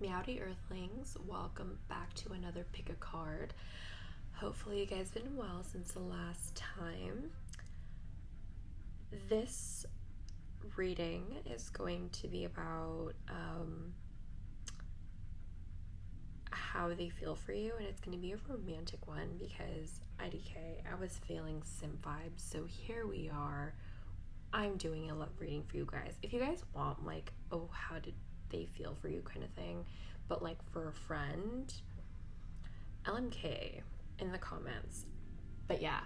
Meowdy Earthlings, welcome back to another pick a card. Hopefully you guys have been well since the last time. This reading is going to be about how they feel for you, and it's going to be a romantic one because IDK, I was feeling simp vibes, so here we are. I'm doing a love reading for you guys. If you guys want like, oh, how did they feel for you kind of thing, but like for a friend, LMK in the comments. But yeah,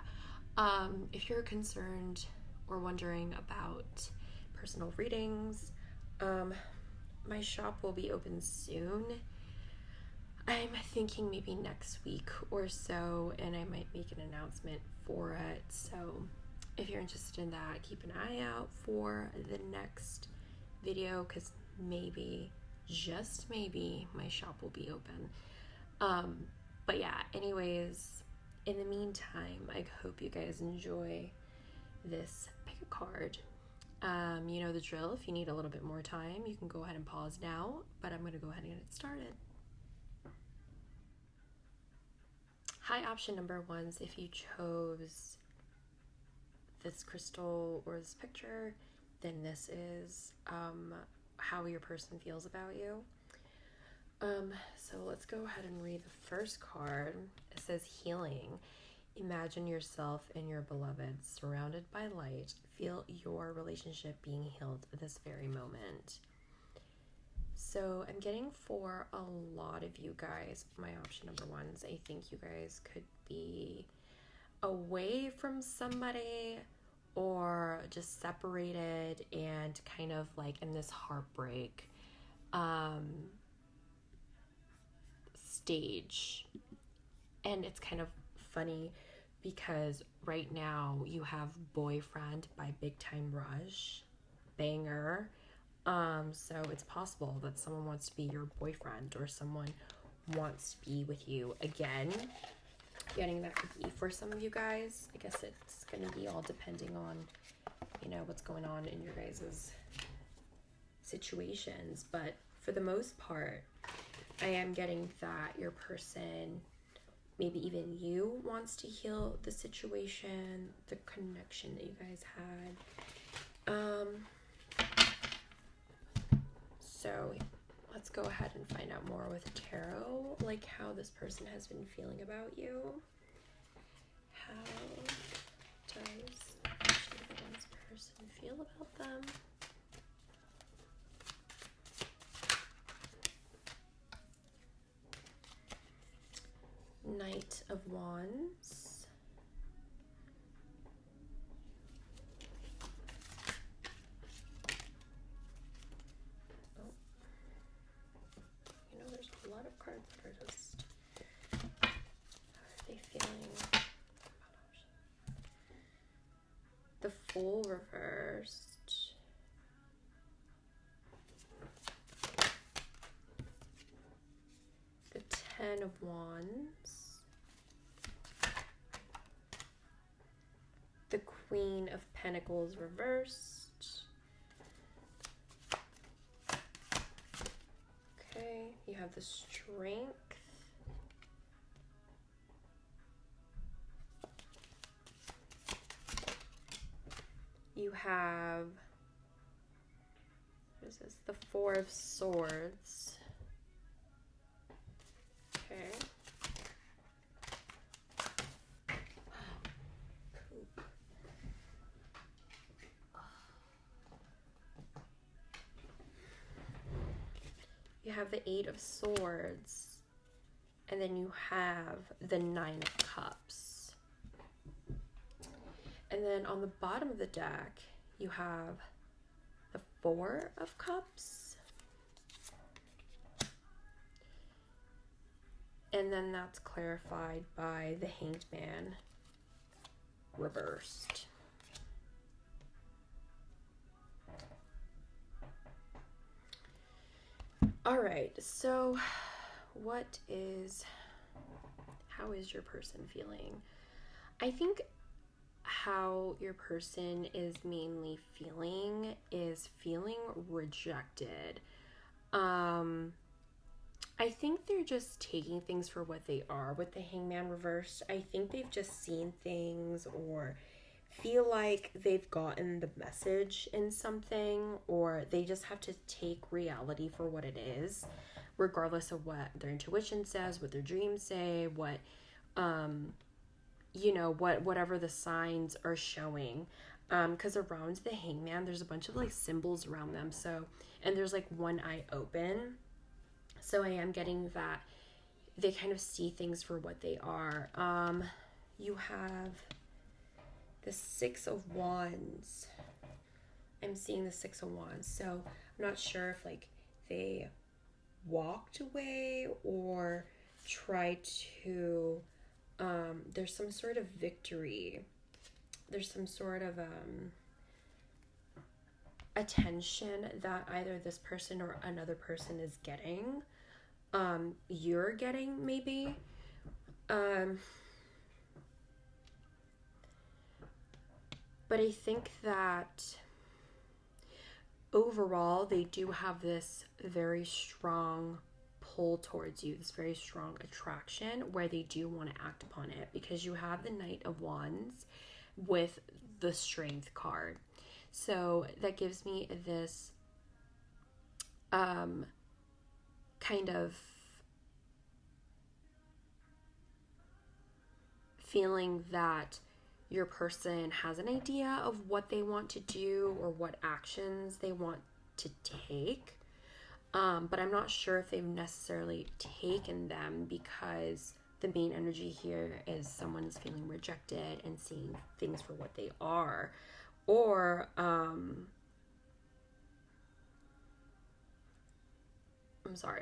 if you're concerned or wondering about personal readings, my shop will be open soon. I'm thinking maybe next week or so, and I might make an announcement for it. So if you're interested in that, keep an eye out for the next video, because maybe, just maybe, my shop will be open. But yeah, anyways, in the meantime, I hope you guys enjoy this pick a card. You know the drill. If you need a little bit more time, you can go ahead and pause now, but I'm going to go ahead and get it started. Hi, option number ones, if you chose this crystal or this picture, then this is how your person feels about you. So let's go ahead and read the first card. It says healing. Imagine yourself and your beloved surrounded by light. Feel your relationship being healed this very moment. So I'm getting for a lot of you guys, my option number ones, I think you guys could be away from somebody or just separated and kind of like in this heartbreak stage. And it's kind of funny because right now you have Boyfriend by Big Time Rush, banger. So it's possible that someone wants to be your boyfriend or someone wants to be with you again. Getting that could be for some of you guys. I guess it's going to be all depending on, you know, what's going on in your guys' situations. But for the most part, I am getting that your person, maybe even you, wants to heal the situation, the connection that you guys had. So let's go ahead and find out more with tarot, like how this person has been feeling about you. How does this person feel about them? Knight of Wands. There's a lot of cards that are just, how are they feeling about option? The Fool reversed. The Ten of Wands. The Queen of Pentacles reversed. Okay, you have the Strength. You have, what is this? The Four of Swords. Okay. Poop. You have the Eight of Swords, and then you have the Nine of Cups. And then on the bottom of the deck, you have the Four of Cups. And then that's clarified by the Hanged Man reversed. All right, so how is your person feeling? I think how your person is mainly feeling is feeling rejected. I think they're just taking things for what they are with the Hangman reversed. I think they've just seen things or feel like they've gotten the message in something, or they just have to take reality for what it is, regardless of what their intuition says, what their dreams say, what whatever the signs are showing. Because around the Hangman there's a bunch of like symbols around them, so, and there's like one eye open, so I am getting that they kind of see things for what they are. You have the Six of Wands. I'm seeing the Six of Wands, so I'm not sure if like they walked away or tried to there's some sort of victory, there's some sort of attention that either this person or another person is getting, you're getting maybe, but I think that overall they do have this very strong pull towards you, this very strong attraction where they do want to act upon it, because you have the Knight of Wands with the Strength card. So that gives me this kind of feeling that your person has an idea of what they want to do or what actions they want to take. But I'm not sure if they've necessarily taken them, because the main energy here is someone is feeling rejected and seeing things for what they are. Or, I'm sorry,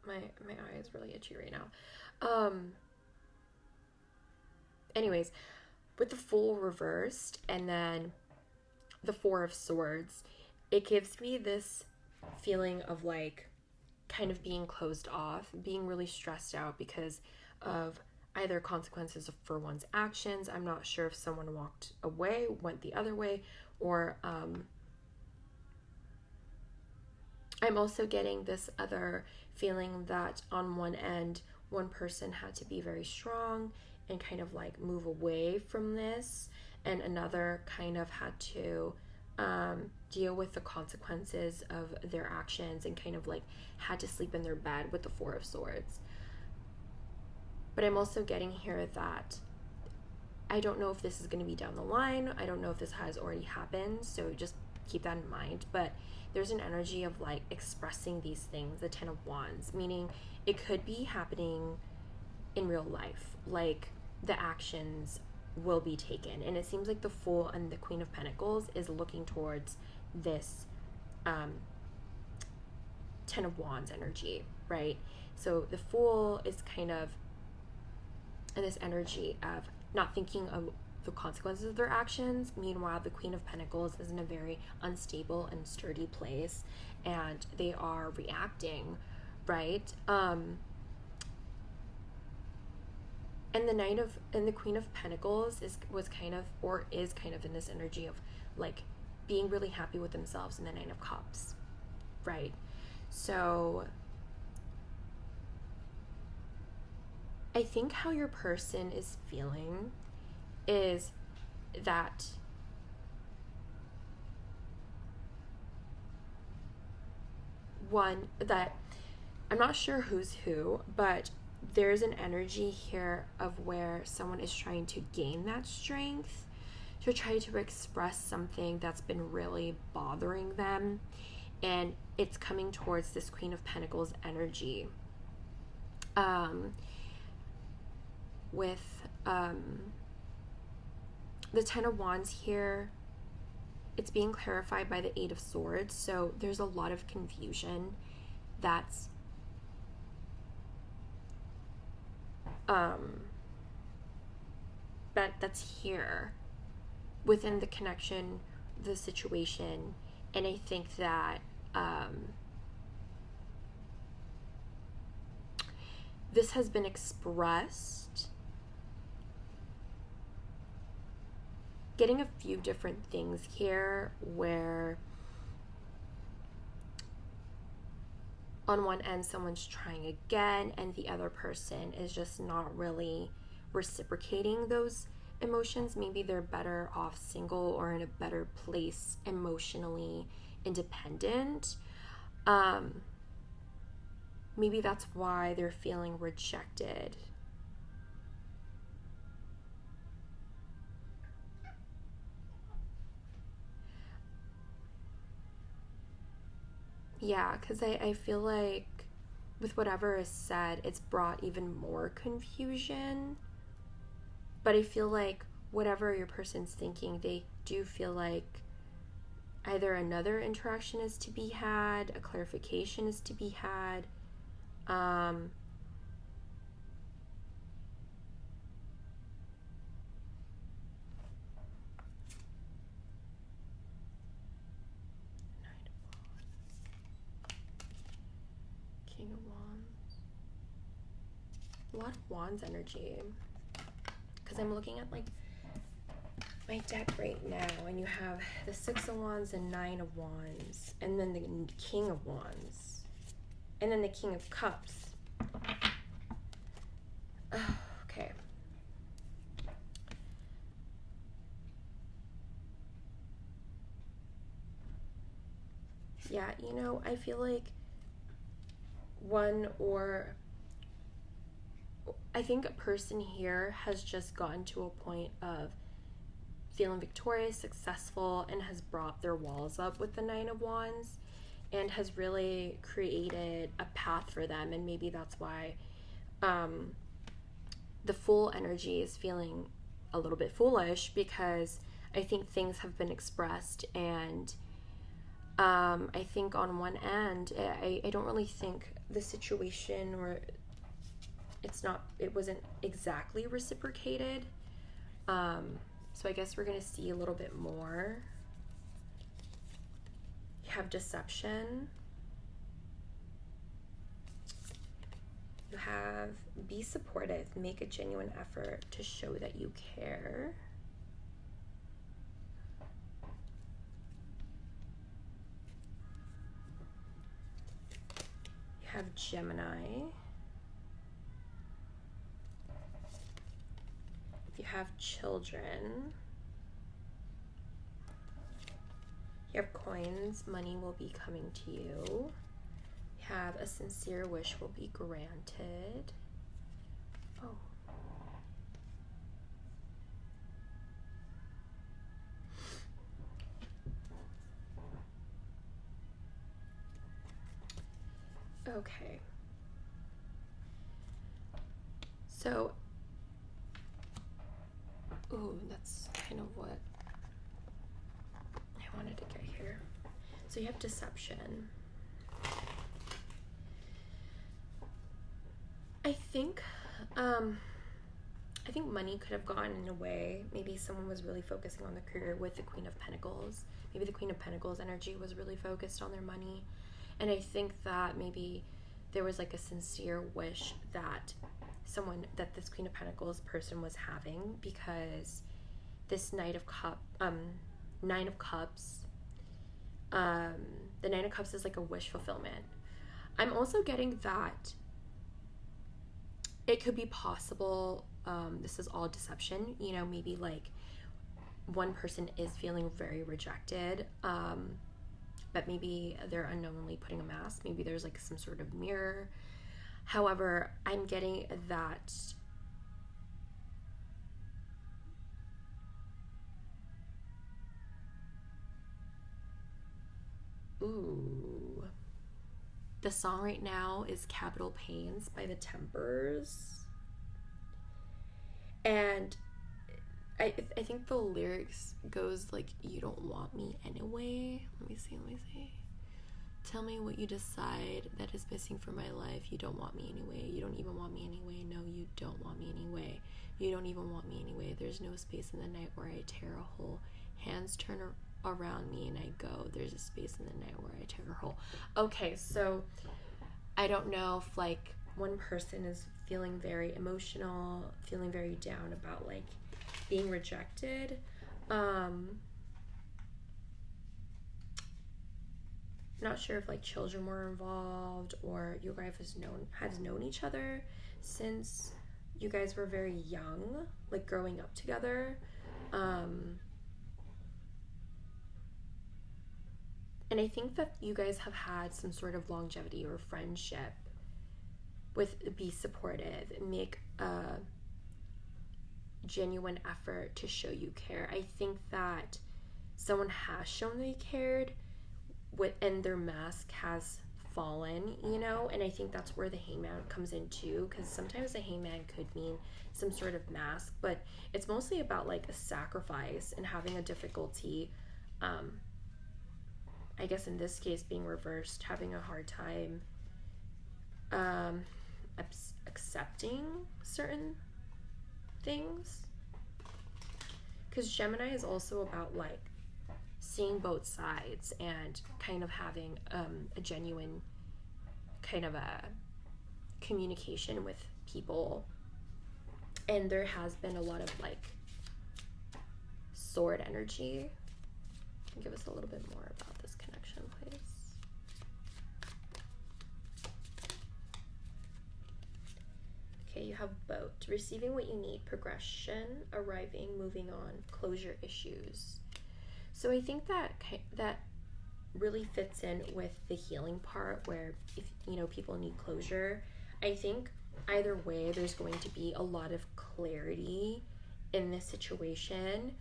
my eye is really itchy right now. Anyways, with the Fool reversed and then the Four of Swords, it gives me this feeling of like kind of being closed off, being really stressed out because of either consequences for one's actions. I'm not sure if someone walked away, went the other way, or I'm also getting this other feeling that on one end, one person had to be very strong and kind of like move away from this, and another kind of had to deal with the consequences of their actions and kind of like had to sleep in their bed with the Four of Swords. But I'm also getting here that I don't know if this is going to be down the line. I don't know if this has already happened, so just keep that in mind. But there's an energy of like expressing these things, the Ten of Wands, meaning it could be happening in real life, like the actions will be taken. And it seems like the Fool and the Queen of Pentacles is looking towards this Ten of Wands energy, right? So the Fool is kind of in this energy of not thinking of the consequences of their actions. Meanwhile, the Queen of Pentacles is in a very unstable and sturdy place, and they are reacting, right? And the Queen of Pentacles is kind of in this energy of like being really happy with themselves in the Nine of Cups, right? So I think how your person is feeling is that I'm not sure who's who, but there's an energy here of where someone is trying to gain that strength to try to express something that's been really bothering them, and it's coming towards this Queen of Pentacles energy. With the Ten of Wands here, it's being clarified by the Eight of Swords, so there's a lot of confusion that's that's here within the connection, the situation, and I think that this has been expressed, getting a few different things here where on one end someone's trying again and the other person is just not really reciprocating those emotions. Maybe they're better off single or in a better place emotionally independent. Maybe that's why they're feeling rejected. Yeah, because I feel like with whatever is said, it's brought even more confusion. But I feel like whatever your person's thinking, they do feel like either another interaction is to be had, a clarification is to be had. King of Wands. A lot of Wands energy. Because I'm looking at like my deck right now, and you have the Six of Wands and Nine of Wands, and then the King of Wands, and then the King of Cups. Okay. Yeah, you know, I feel like I think a person here has just gotten to a point of feeling victorious, successful, and has brought their walls up with the Nine of Wands and has really created a path for them. And maybe that's why the Fool energy is feeling a little bit foolish, because I think things have been expressed, and I think on one end, I don't really think the situation, or it wasn't exactly reciprocated. So I guess we're going to see a little bit more. You have deception. You have be supportive, make a genuine effort to show that you care. You have Gemini. You have children. You have coins, money will be coming to you. You have a sincere wish will be granted. Oh. Okay. So, ooh, that's kind of what I wanted to get here. So you have deception. I think money could have gone in a way. Maybe someone was really focusing on the career with the Queen of Pentacles. Maybe the Queen of Pentacles energy was really focused on their money. And I think that maybe there was like a sincere wish that this Queen of Pentacles person was having, because this Nine of Cups, the Nine of Cups is like a wish fulfillment. I'm also getting that it could be possible, this is all deception, you know, maybe like one person is feeling very rejected, but maybe they're unknowingly putting a mask. Maybe there's like some sort of mirror. However, I'm getting that the song right now is Capital Pains by the Tempers. And I think the lyrics goes like, you don't want me anyway. Let me see. Tell me what you decide that is missing from my life. You don't want me anyway. You don't even want me anyway. No, you don't want me anyway. You don't even want me anyway. There's no space in the night where I tear a hole. Hands turn around me and I go. There's a space in the night where I tear a hole. Okay, so I don't know if like one person is feeling very emotional, feeling very down about like being rejected. not sure if like children were involved or you guys has known each other since you guys were very young, like growing up together. And I think that you guys have had some sort of longevity or friendship with be supportive and make a genuine effort to show you care. I think that someone has shown they cared and their mask has fallen, you know, and I think that's where the hangman comes in too, because sometimes the hangman could mean some sort of mask, but it's mostly about like a sacrifice and having a difficulty, I guess in this case being reversed, having a hard time accepting certain things, because Gemini is also about like seeing both sides and kind of having a genuine kind of a communication with people. And there has been a lot of like sword energy. Give us a little bit more about this connection, please. Okay, you have boat. Receiving what you need, progression, arriving, moving on, closure issues. So I think that really fits in with the healing part, where if you know people need closure. I think either way there's going to be a lot of clarity in this situation.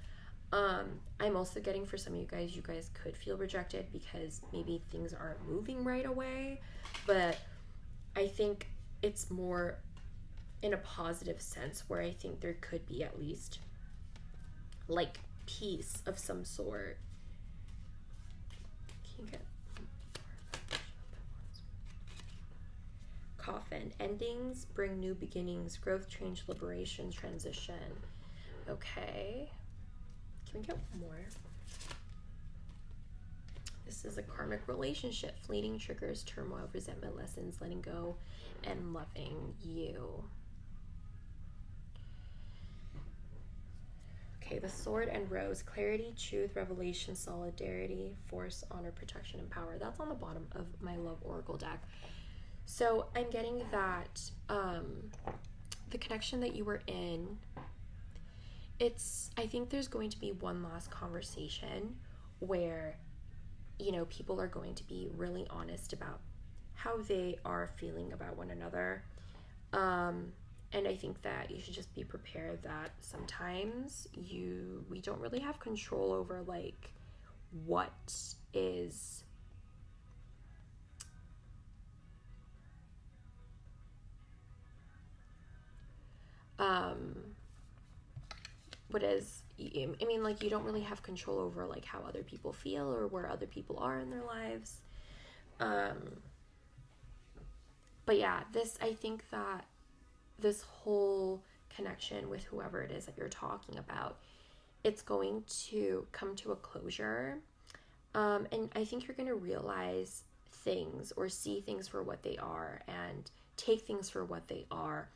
I'm also getting for some of you guys could feel rejected because maybe things aren't moving right away, but I think it's more in a positive sense, where I think there could be at least like peace of some sort. Can you get Coffin? Endings bring new beginnings, growth, change, liberation, transition. Okay. Can we get more? This is a karmic relationship. Fleeting triggers, turmoil, resentment, lessons, letting go, and loving you. Okay, the sword and rose. Clarity, truth, revelation, solidarity, force, honor, protection, and power. That's on the bottom of my Love Oracle deck. So I'm getting that the connection that you were in, I think there's going to be one last conversation where, you know, people are going to be really honest about how they are feeling about one another. And I think that you should just be prepared that sometimes we don't really have control over like what is I mean, like, you don't really have control over like how other people feel or where other people are in their lives. But yeah, I think that this whole connection with whoever it is that you're talking about, it's going to come to a closure. And I think you're going to realize things or see things for what they are and take things for what they are.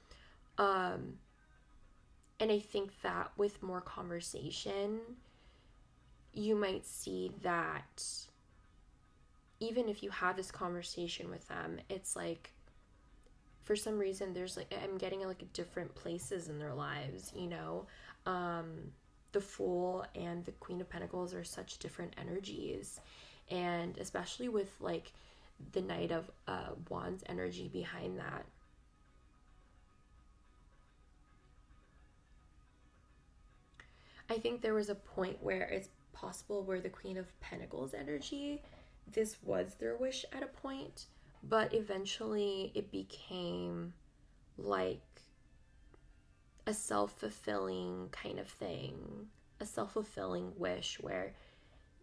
And I think that with more conversation, you might see that even if you have this conversation with them, it's like, for some reason, there's like, I'm getting like different places in their lives, you know? The Fool and the Queen of Pentacles are such different energies. And especially with like the Knight of Wands energy behind that. I think there was a point where it's possible where the Queen of Pentacles energy, this was their wish at a point, but eventually it became like a self-fulfilling kind of thing, a self-fulfilling wish where,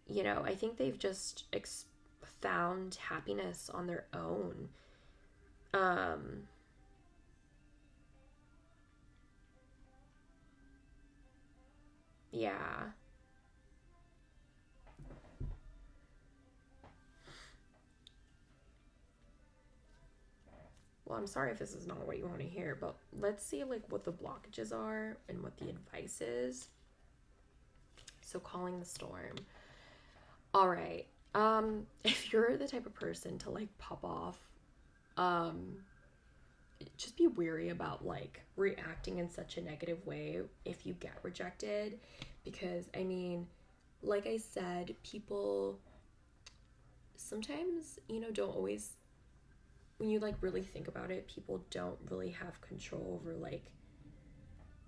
you know, I think they've just found happiness on their own. Yeah. Well, I'm sorry if this is not what you want to hear, but let's see like what the blockages are and what the advice is. So calling the storm. All right. If you're the type of person to like pop off, just be wary about like reacting in such a negative way if you get rejected, because I mean, like I said, people sometimes, don't always, when you like really think about it, people don't really have control over like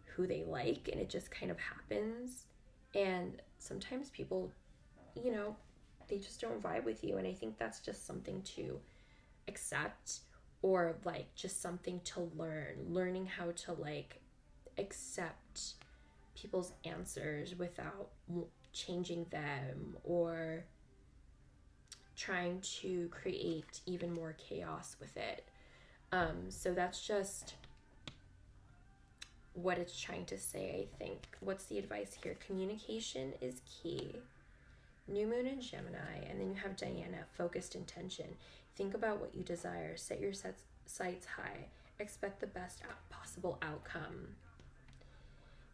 who they like, and it just kind of happens. And sometimes people, they just don't vibe with you, and I think that's just something to accept, or like just something to learning how to like accept people's answers without changing them or trying to create even more chaos with it. So that's just what it's trying to say, I think. What's the advice here? Communication is key. New moon in Gemini, and then you have Diana, focused intention. Think about what you desire. Set your sights high. Expect the best possible outcome.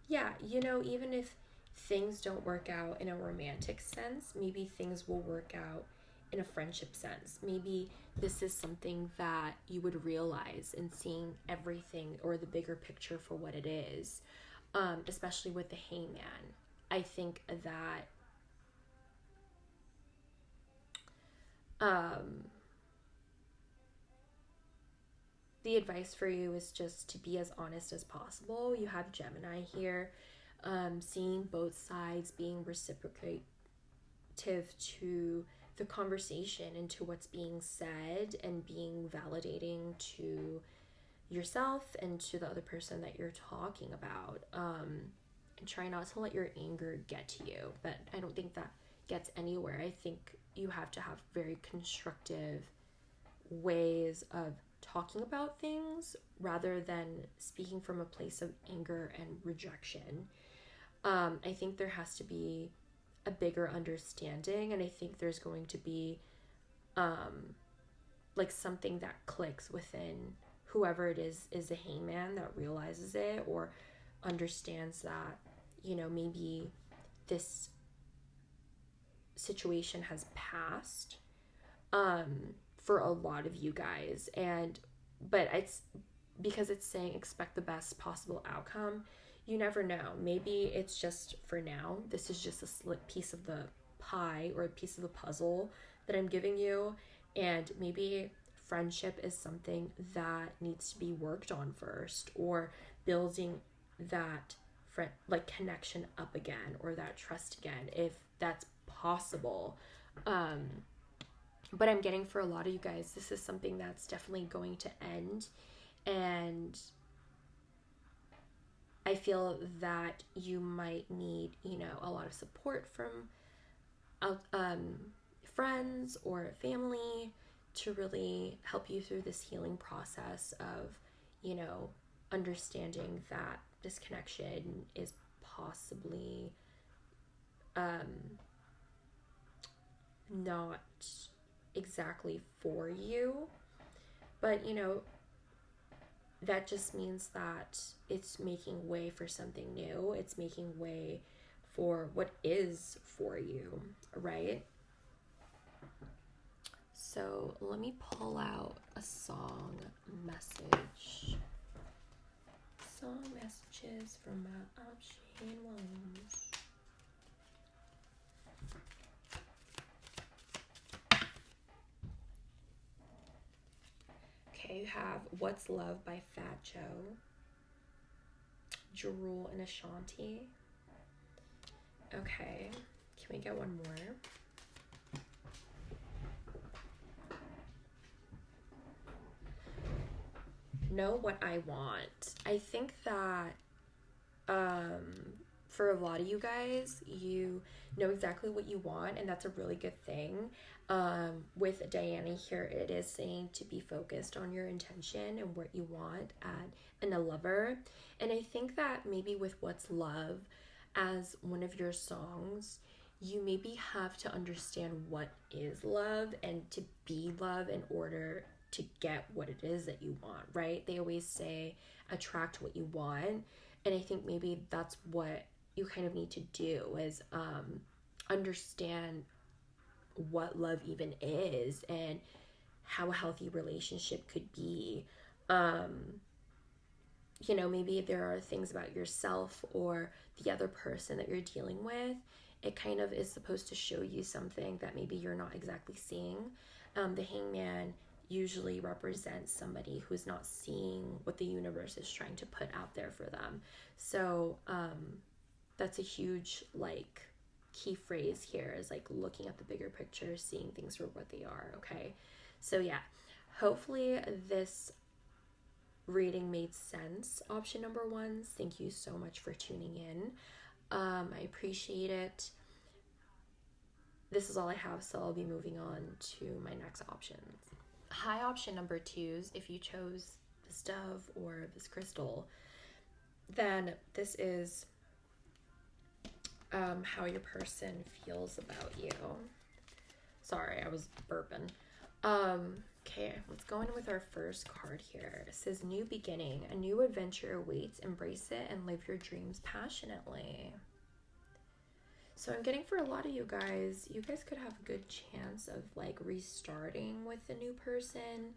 Yeah, even if things don't work out in a romantic sense, maybe things will work out in a friendship sense. Maybe this is something that you would realize in seeing everything or the bigger picture for what it is, especially with the Hangman. I think that the advice for you is just to be as honest as possible. You have Gemini here, seeing both sides, being reciprocative to the conversation and to what's being said, and being validating to yourself and to the other person that you're talking about. And try not to let your anger get to you, but I don't think that gets anywhere. I think you have to have very constructive ways of talking about things rather than speaking from a place of anger and rejection. I think there has to be a bigger understanding, and I think there's going to be like something that clicks within whoever it is the Hangman, that realizes it or understands that, maybe this situation has passed for a lot of you guys, but it's because it's saying expect the best possible outcome. You never know. Maybe it's just for now. This is just a slip piece of the pie or a piece of the puzzle that I'm giving you, and maybe friendship is something that needs to be worked on first, or building that connection up again, or that trust again, if that's possible. But I'm getting, for a lot of you guys, this is something that's definitely going to end, and I feel that you might need, a lot of support from friends or family to really help you through this healing process of, understanding that this connection is possibly not exactly for you, but that just means that it's making way for something new. It's making way for what is for you, right? So let me pull out a song message. Song messages from my Shane Williams. Okay, you have What's Love by Fat Joe, Drool and Ashanti. Okay, can we get one more? Know What I Want. I think that for a lot of you guys, you know exactly what you want, and that's a really good thing. With Diana here, it is saying to be focused on your intention and what you want in a lover. And I think that maybe with What's Love as one of your songs, you maybe have to understand what is love and to be love in order to get what it is that you want, right? They always say attract what you want, and I think maybe that's what you kind of need to do is understand what love even is and how a healthy relationship could be. You know, maybe there are things about yourself or the other person that you're dealing with. It kind of is supposed to show you something that maybe you're not exactly seeing. The hangman usually represents somebody who's not seeing what the universe is trying to put out there for them. So that's a huge like key phrase here, is like looking at the bigger picture, seeing things for what they are. Okay, so yeah, hopefully this reading made sense, option number one. Thank you so much for tuning in. I appreciate it. This is all I have, so I'll be moving on to my next options. Hi, option number twos. If you chose this dove or this crystal, then this is how your person feels about you. Sorry, I was burping. Okay, let's go in with our first card here. It says new beginning. A new adventure awaits. Embrace it and live your dreams passionately. So I'm getting for a lot of you guys could have a good chance of like restarting with a new person,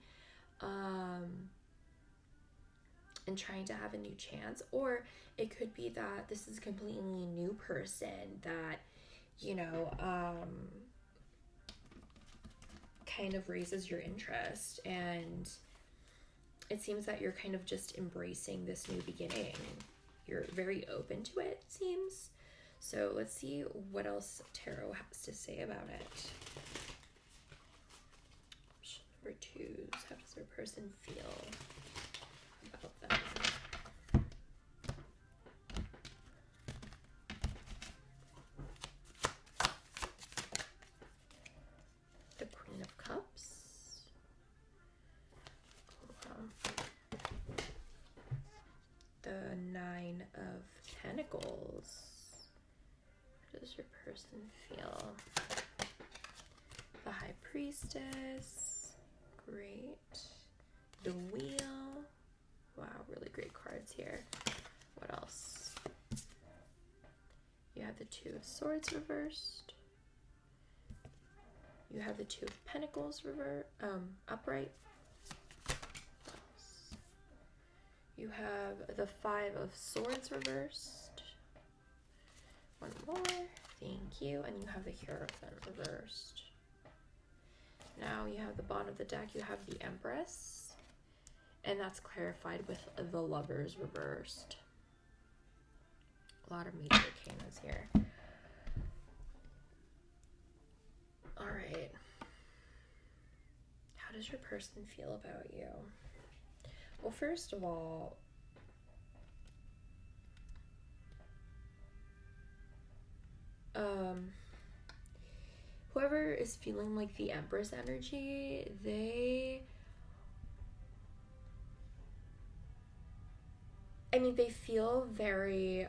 and trying to have a new chance. Or it could be that this is a completely new person that, you know, kind of raises your interest, and it seems that you're kind of just embracing this new beginning. You're very open to it, it seems. So let's see what else tarot has to say about it. Option number twos. How does their person feel about them? The Nine of Pentacles. How does your person feel? The High Priestess. Great. The Wheel. Wow, really great cards here. What else? You have the Two of Swords reversed. You have the Two of Pentacles upright. You have the Five of Swords reversed. One more. Thank you. And you have the Hierophant reversed. Now you have the bottom of the deck. You have the Empress. And that's clarified with the Lovers reversed. A lot of major arcanas here. Alright. How does your person feel about you? Well, first of all, whoever is feeling like the Empress energy, they feel very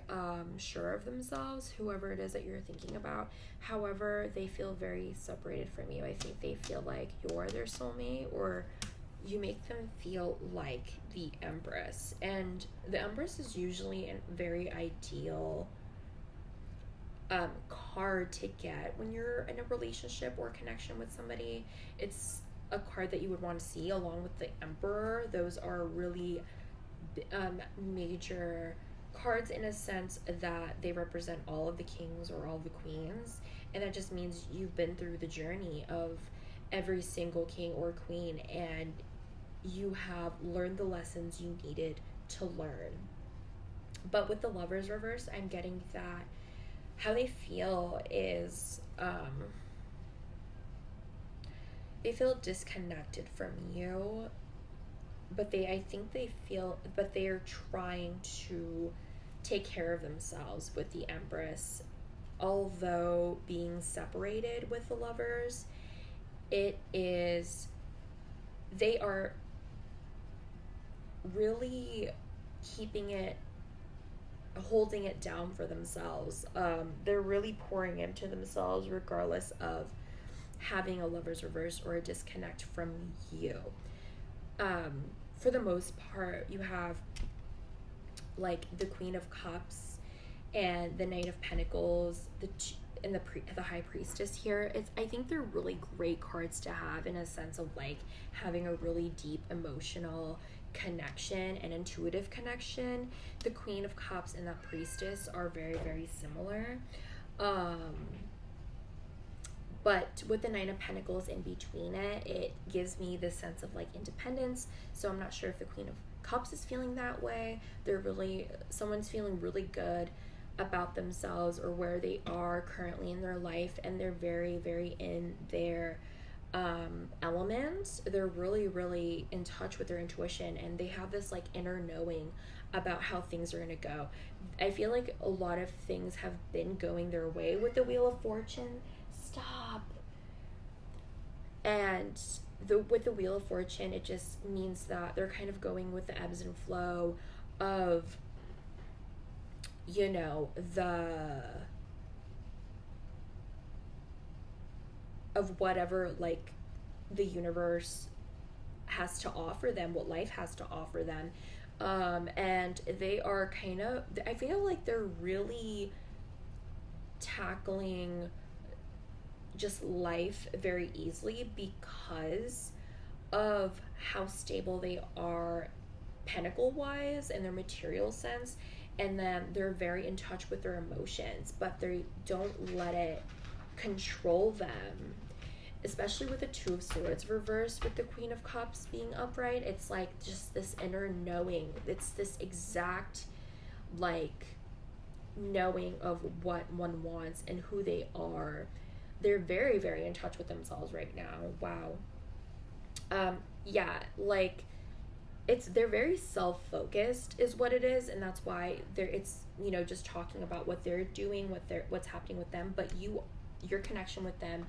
sure of themselves, whoever it is that you're thinking about. However, they feel very separated from you. I think they feel like you're their soulmate, or you make them feel like the Empress. And the Empress is usually a very ideal card to get when you're in a relationship or connection with somebody. It's a card that you would want to see along with the Emperor. Those are really major cards in a sense that they represent all of the kings or all of the queens, and that just means you've been through the journey of every single king or queen, and you have learned the lessons you needed to learn. But with the Lovers reverse, I'm getting that how they feel is they feel disconnected from you, but I think they feel, but they are trying to take care of themselves with the Empress. Although being separated with the Lovers, they are really holding it down for themselves. They're really pouring into themselves regardless of having a Lover's reverse or a disconnect from you. For the most part, you have like the Queen of Cups and the Knight of Pentacles. in the High Priestess here, I think they're really great cards to have in a sense of like having a really deep emotional connection and intuitive connection. The Queen of Cups and that Priestess are very, very similar. But with the Nine of Pentacles in between it gives me this sense of like independence. So I'm not sure if the Queen of Cups is feeling that way. Someone's feeling really good about themselves or where they are currently in their life, and they're very, very in their element. They're really, really in touch with their intuition, and they have this like inner knowing about how things are going to go. I feel like a lot of things have been going their way with the Wheel of Fortune. Stop. And with the Wheel of Fortune, it just means that they're kind of going with the ebbs and flow of, you know, of whatever like the universe has to offer them, what life has to offer them. And they are kind of, I feel like they're really tackling just life very easily because of how stable they are pentacle wise in their material sense, and then they're very in touch with their emotions, but they don't let it control them, especially with the Two of Swords reversed with the Queen of Cups being upright. It's like just this inner knowing. It's this exact like knowing of what one wants and who they are. They're very, very in touch with themselves right now. Wow. Yeah, like they're very self-focused is what it is, and that's why it's, you know, just talking about what they're doing, what's happening with them, but your connection with them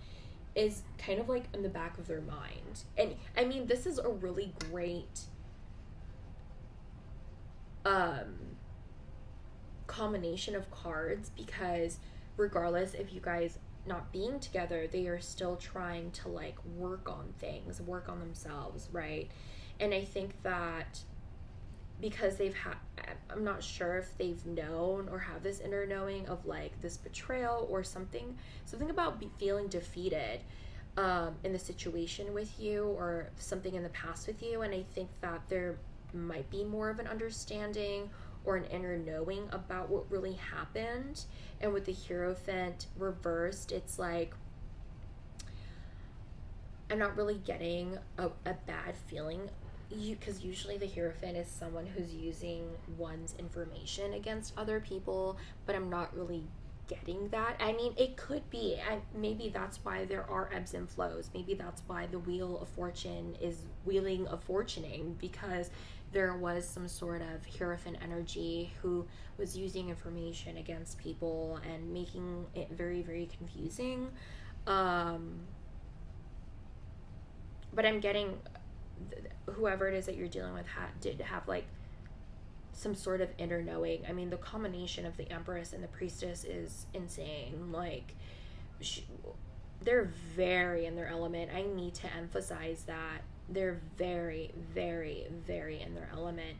is kind of like in the back of their mind. And I mean, this is a really great combination of cards, because regardless if you guys not being together, they are still trying to like work on things, work on themselves, right? And I think that because they've had, I'm not sure if they've known or have this inner knowing of like this betrayal or something about feeling defeated in the situation with you, or something in the past with you. And I think that there might be more of an understanding or an inner knowing about what really happened. And with the Hierophant reversed, it's like I'm not really getting a bad feeling, because usually the Hierophant is someone who's using one's information against other people, but I'm not really getting that. I mean, it could be, maybe that's why there are ebbs and flows. Maybe that's why the Wheel of Fortune is wheeling of fortuning, because there was some sort of Hierophant energy who was using information against people and making it very, very confusing. But I'm getting whoever it is that you're dealing with did have like some sort of inner knowing. I mean, the combination of the Empress and the Priestess is insane. Like, they're very in their element. I need to emphasize that. They're very, very, very in their element.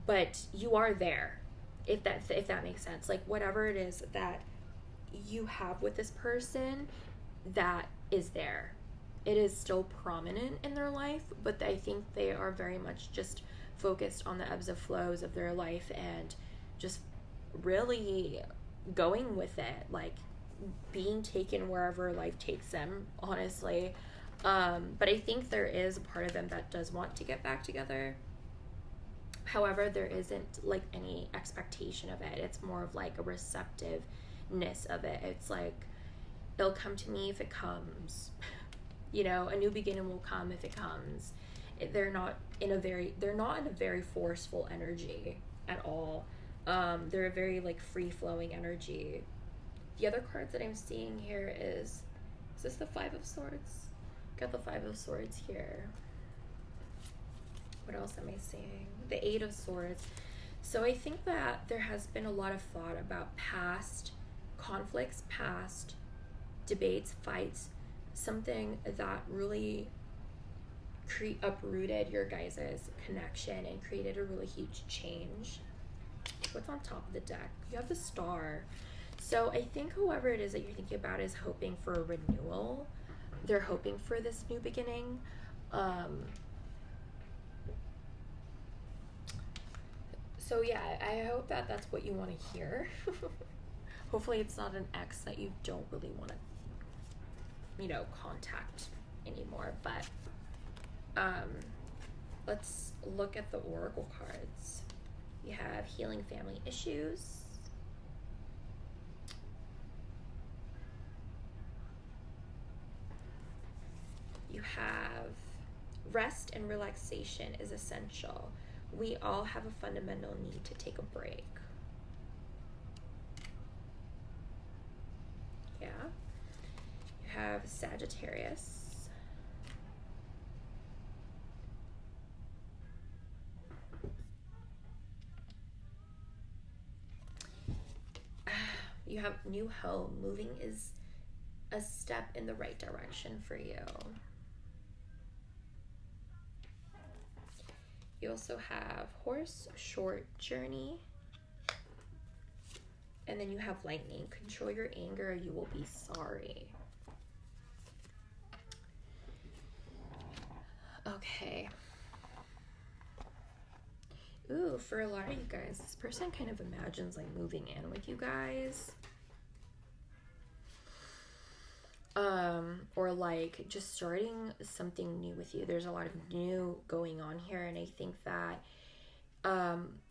But you are there, if that makes sense. Like, whatever it is that you have with this person, that is there. It is still prominent in their life, but I think they are very much just focused on the ebbs and flows of their life and just really going with it, like being taken wherever life takes them, honestly. But I think there is a part of them that does want to get back together. However, there isn't like any expectation of it. It's more of like a receptiveness of it. It's like, it'll come to me if it comes. You know, a new beginning will come if it comes. They're not in a very forceful energy at all. They're a very like free-flowing energy. The other cards that I'm seeing here is this the Five of Swords? Got the Five of Swords here. What else am I seeing? The Eight of Swords. So I think that there has been a lot of thought about past conflicts, past debates, fights, something that really uprooted your guys' connection and created a really huge change. What's on top of the deck? You have the Star. So I think whoever it is that you're thinking about is hoping for a renewal. They're hoping for this new beginning. So yeah, I hope that that's what you want to hear. Hopefully it's not an ex that you don't really want to, contact anymore. But let's look at the oracle cards. You have healing family issues. You have rest and relaxation is essential. We all have a fundamental need to take a break. Yeah. You have Sagittarius. You have new home. Moving is a step in the right direction for you. You also have horse, short journey. And then you have lightning. Control your anger, you will be sorry. Okay. Ooh, for a lot of you guys, this person kind of imagines like moving in with you guys. Or like just starting something new with you. There's a lot of new going on here, and I think that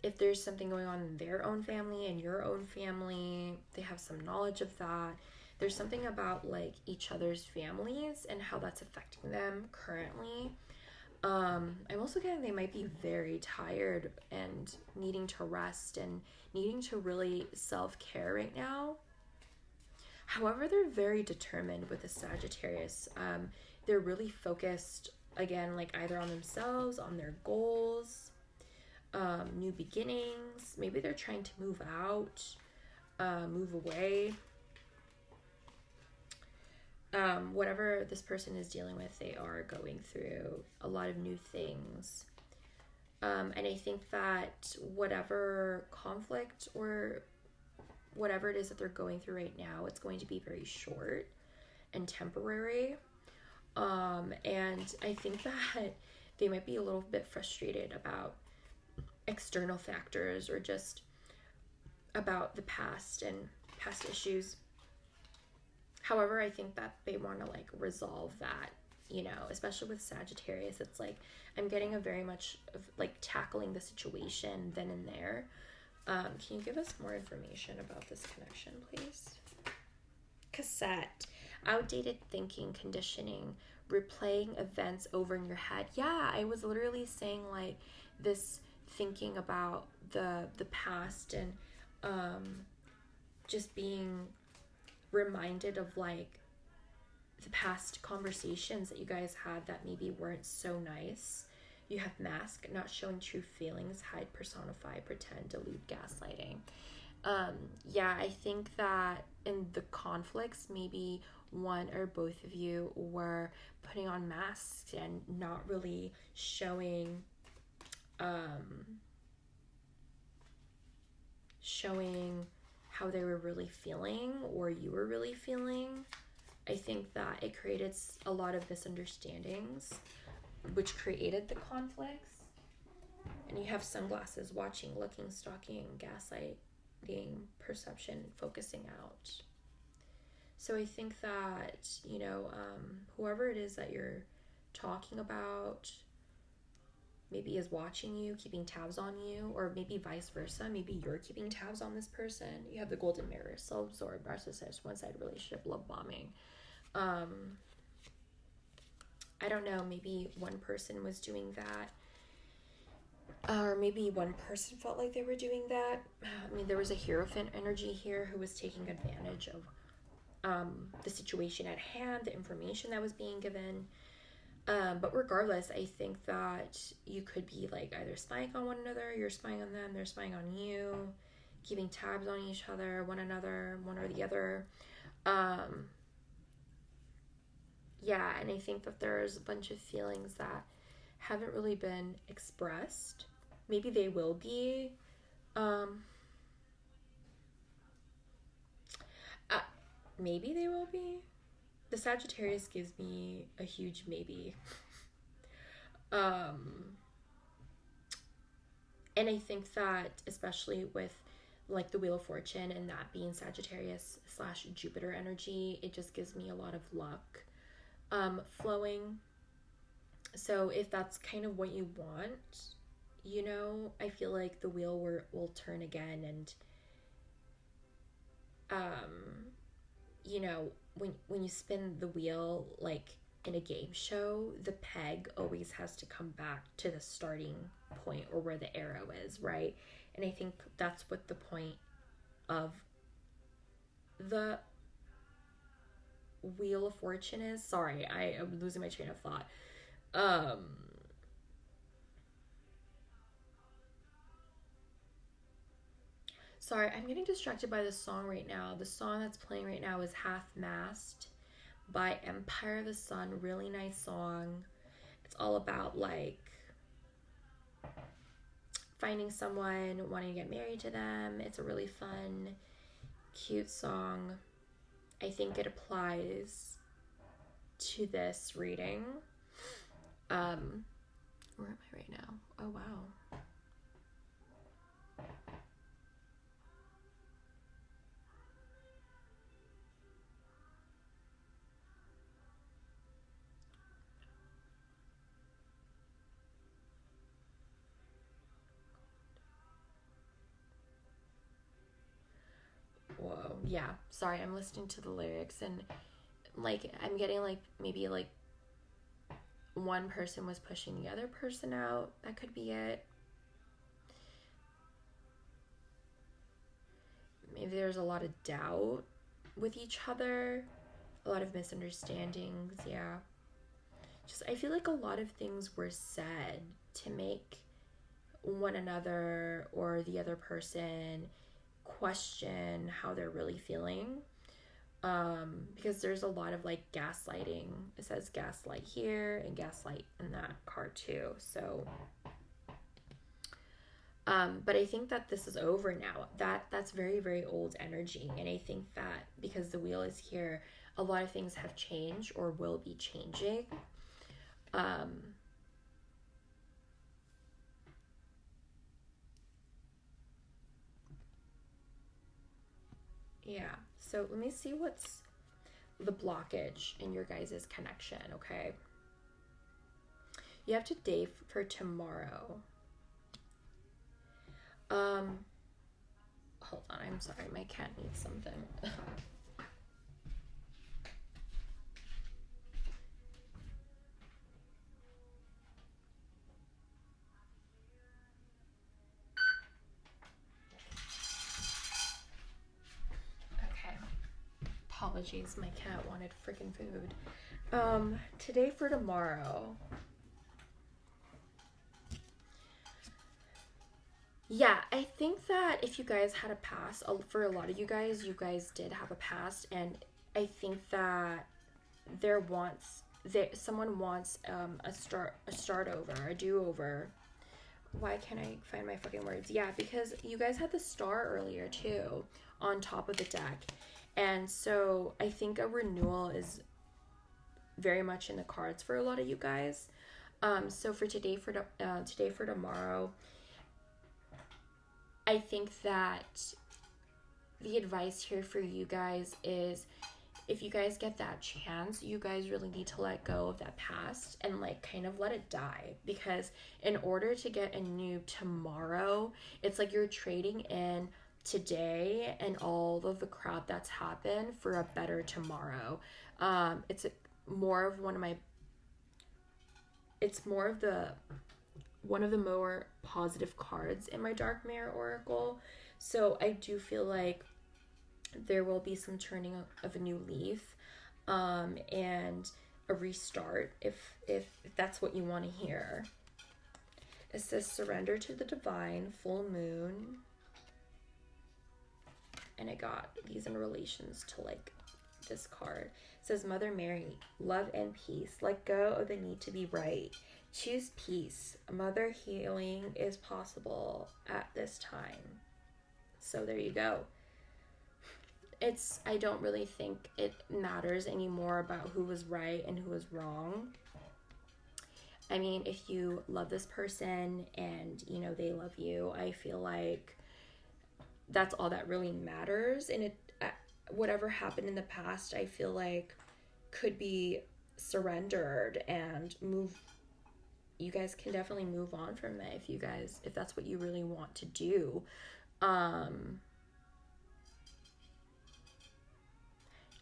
if there's something going on in their own family and your own family, they have some knowledge of that. There's something about like each other's families and how that's affecting them currently. I'm also getting they might be very tired and needing to rest and needing to really self-care right now. However, they're very determined with the Sagittarius. They're really focused, again, like either on themselves, on their goals, new beginnings. Maybe they're trying to move out, move away. Whatever this person is dealing with, they are going through a lot of new things. And I think that whatever conflict or whatever it is that they're going through right now, it's going to be very short and temporary. And I think that they might be a little bit frustrated about external factors or just about the past and past issues. However, I think that they want to like resolve that, especially with Sagittarius. It's like I'm getting a very much of like tackling the situation then and there. Can you give us more information about this connection, please? Cassette. Outdated thinking, conditioning, replaying events over in your head. Yeah, I was literally saying like this thinking about the past and just being reminded of like the past conversations that you guys had that maybe weren't so nice. You have mask, not showing true feelings, hide, personify, pretend, delude, gaslighting. Yeah, I think that in the conflicts, maybe one or both of you were putting on masks and not really showing how they were really feeling or you were really feeling. I think that it created a lot of misunderstandings, which created the conflicts. And you have sunglasses, watching, looking, stalking, gaslighting, perception, focusing out. So I think that, whoever it is that you're talking about maybe is watching you, keeping tabs on you, or maybe vice versa. Maybe you're keeping tabs on this person. You have the golden mirror, self-absorbed, narcissist, one-sided relationship, love bombing. I don't know, maybe one person was doing that. Or maybe one person felt like they were doing that. I mean, there was a Hierophant energy here who was taking advantage of the situation at hand, the information that was being given. But regardless, I think that you could be like either spying on one another, you're spying on them, they're spying on you, keeping tabs on each other, one another, one or the other. Yeah, and I think that there's a bunch of feelings that haven't really been expressed. Maybe they will be. maybe they will be. The Sagittarius gives me a huge maybe. And I think that especially with like the Wheel of Fortune and that being Sagittarius / Jupiter energy, it just gives me a lot of luck flowing. So if that's kind of what you want, you know, I feel like the wheel will turn again. And you know, when you spin the wheel like in a game show, the peg always has to come back to the starting point or where the arrow is, right? And I think that's what the point of the Wheel of Fortune is. Sorry, I'm losing my train of thought. Sorry, I'm getting distracted by the song right now. The song that's playing right now is Half Mast by Empire of the Sun. Really nice song. It's all about like finding someone, wanting to get married to them. It's a really fun, cute song. I think it applies to this reading. Where am I right now? Oh, wow. Whoa, yeah. Sorry, I'm listening to the lyrics and like I'm getting like maybe like one person was pushing the other person out. That could be it. Maybe there's a lot of doubt with each other, a lot of misunderstandings. Yeah. Just, I feel like a lot of things were said to make one another or the other person question how they're really feeling. Because there's a lot of like gaslighting. It says gaslight here and gaslight in that card too. So but I think that this is over now. That's very, very old energy. And I think that because the wheel is here, a lot of things have changed or will be changing. Yeah. So let me see what's the blockage in your guys' connection, okay? You have today for tomorrow. Hold on, I'm sorry, my cat needs something. Okay. Apologies, my cat wanted freaking food. Today for tomorrow. Yeah, I think that if you guys had a past, for a lot of you guys did have a past, and I think that someone wants a start over, a do over. Why can't I find my fucking words? Yeah, because you guys had the star earlier too on top of the deck, and so I think a renewal is very much in the cards for a lot of you guys. So for today for tomorrow, I think that the advice here for you guys is if you guys get that chance, you guys really need to let go of that past and like kind of let it die, because in order to get a new tomorrow, it's like you're trading in today and all of the crap that's happened for a better tomorrow. It's more of one of the more positive cards in my Dark Mirror Oracle. So I do feel like there will be some turning of a new leaf, and a restart if that's what you want to hear. It says surrender to the divine, full moon, and I got these in relations to like this card. It says Mother Mary, love and peace. Let go of the need to be right. Choose peace. Mother healing is possible at this time. So there you go. I don't really think it matters anymore about who was right and who was wrong. I mean, if you love this person and, you know, they love you, I feel like that's all that really matters. And whatever happened in the past, I feel like could be surrendered and you guys can definitely move on from it if that's what you really want to do.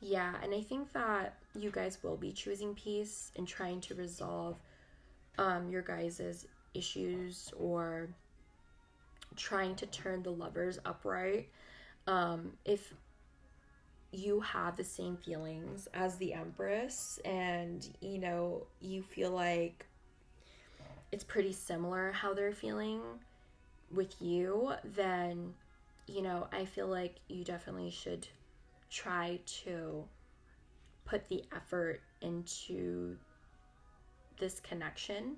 Yeah, and I think that you guys will be choosing peace and trying to resolve your guys' issues, or trying to turn the lovers upright. If you have the same feelings as the Empress and, you know, you feel like it's pretty similar how they're feeling with you, then, you know, I feel like you definitely should try to put the effort into this connection.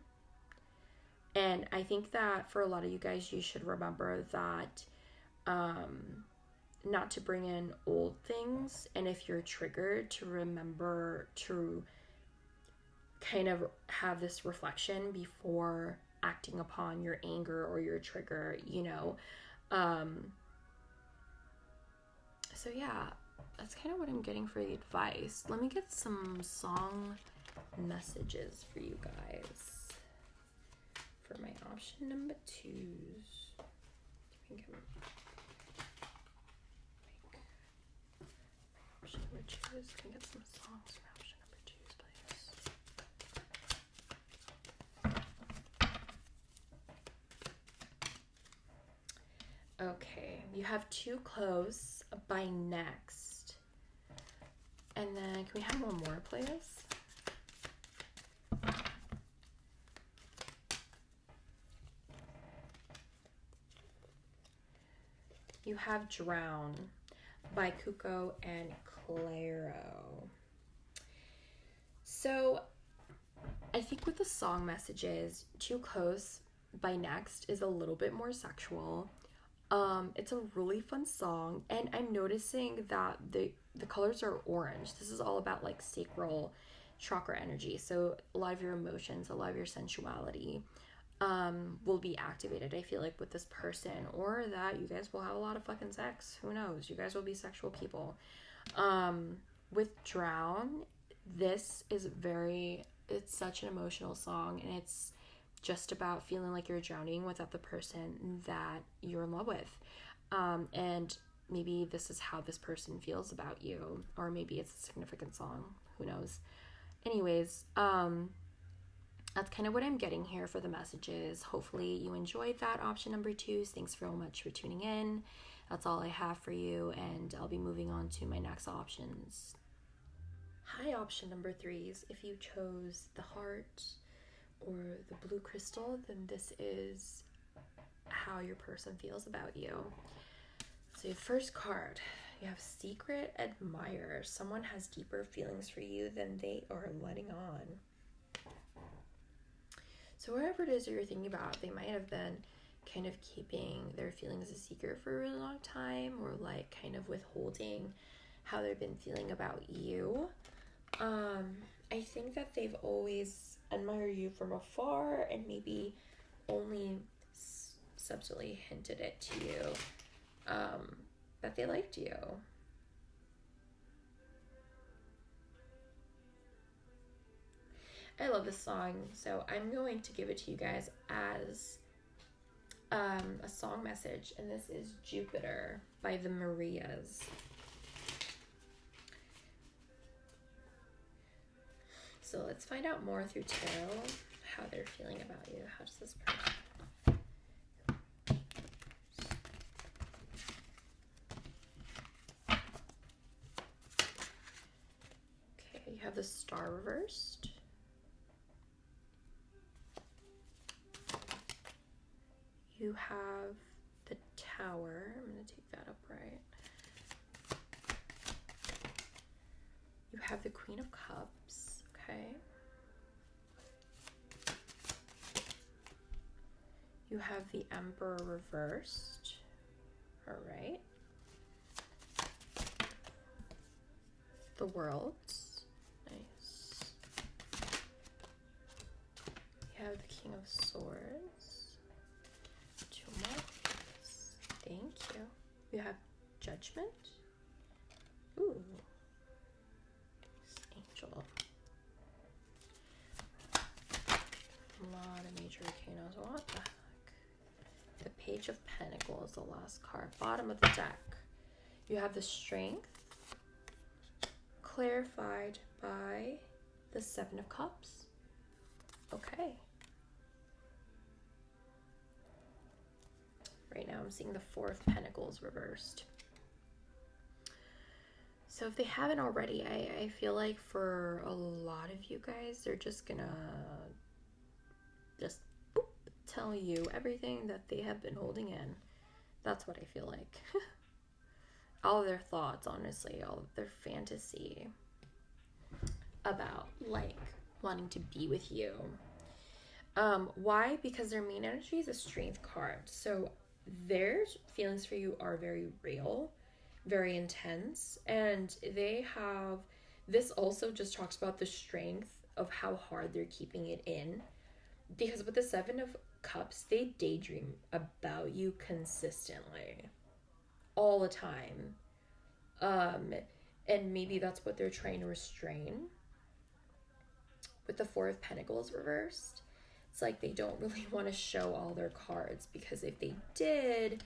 And I think that for a lot of you guys, you should remember that not to bring in old things, and if you're triggered, to remember to kind of have this reflection before acting upon your anger or your trigger, you know. So yeah, that's kind of what I'm getting for the advice. Let me get some song messages for you guys for my option number 2s. I think option number 2s. Can I get some songs for option number 2s, please? Okay, you have Too Close by Next. And then can we have one more, please? You have Drown by Kuko and Claro. So I think with the song messages, Too Close by Next is a little bit more sexual. It's a really fun song, and I'm noticing that the colors are orange. This is all about like sacral chakra energy. So a lot of your emotions, a lot of your sensuality will be activated, I feel like, with this person, or that you guys will have a lot of fucking sex. Who knows? You guys will be sexual people. With Drown, this is it's such an emotional song, and it's just about feeling like you're drowning without the person that you're in love with. And maybe this is how this person feels about you, or maybe it's a significant song. Who knows? Anyways, that's kind of what I'm getting here for the messages. Hopefully you enjoyed that option number 2. Thanks so much for tuning in. That's all I have for you, and I'll be moving on to my next options. Hi, option number 3s. If you chose the heart or the blue crystal, then this is how your person feels about you. So your first card, you have Secret Admirer. Someone has deeper feelings for you than they are letting on. So whatever it is that you're thinking about, they might have been kind of keeping their feelings a secret for a really long time, or like kind of withholding how they've been feeling about you. I think that they've always admired you from afar, and maybe only subtly hinted it to you that they liked you. I love this song, so I'm going to give it to you guys as a song message, and this is Jupiter by the Marias. So let's find out more through tarot how they're feeling about you. How does this person? Okay, you have the Star reversed. You have the Tower. I'm going to take that upright. You have the Queen of Cups. Okay. You have the Emperor reversed. All right. the Worlds. Nice. You have the King of Swords. 2 more. Thank you. You have Judgment. Ooh. Angel. A lot of major arcanas. What the heck? The Page of Pentacles, the last card. Bottom of the deck. You have the Strength. Clarified by the 7 of Cups. Okay. Right now I'm seeing the 4 of Pentacles reversed. So if they haven't already, I feel like for a lot of you guys, they're just gonna just boop, tell you everything that they have been holding in. That's what I feel like. All of their thoughts, honestly, all of their fantasy about like wanting to be with you. Why? Because their main energy is a Strength card. So their feelings for you are very real, very intense, and they have, this also just talks about the strength of how hard they're keeping it in. Because with the 7 of Cups, they daydream about you consistently, all the time. And maybe that's what they're trying to restrain. With the 4 of Pentacles reversed, it's like they don't really want to show all their cards, because if they did,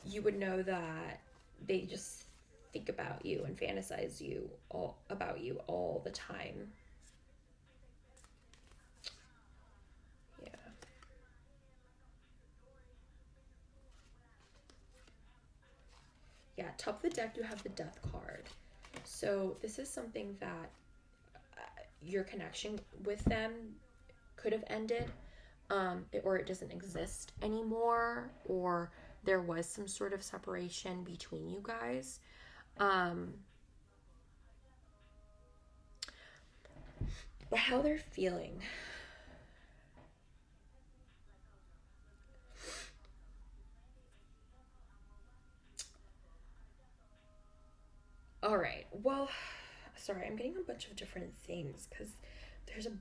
you would know that they just think about you and fantasize about you all the time. Yeah. Yeah, top of the deck, you have the Death card. So this is something that your connection with them could have ended, or it doesn't exist anymore, or there was some sort of separation between you guys. But how they're feeling. All right. Well, sorry, I'm getting a bunch of different things because there's a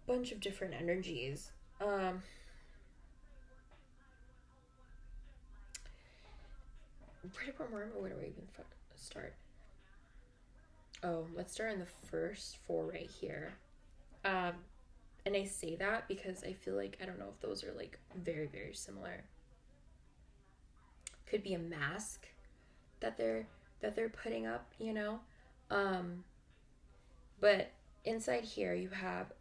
bunch of different energies. Where do I even start? Oh, let's start on the first 4 right here. And I say that because I feel like, I don't know if those are like very, very similar. Could be a mask that they're putting up, you know? But inside here you have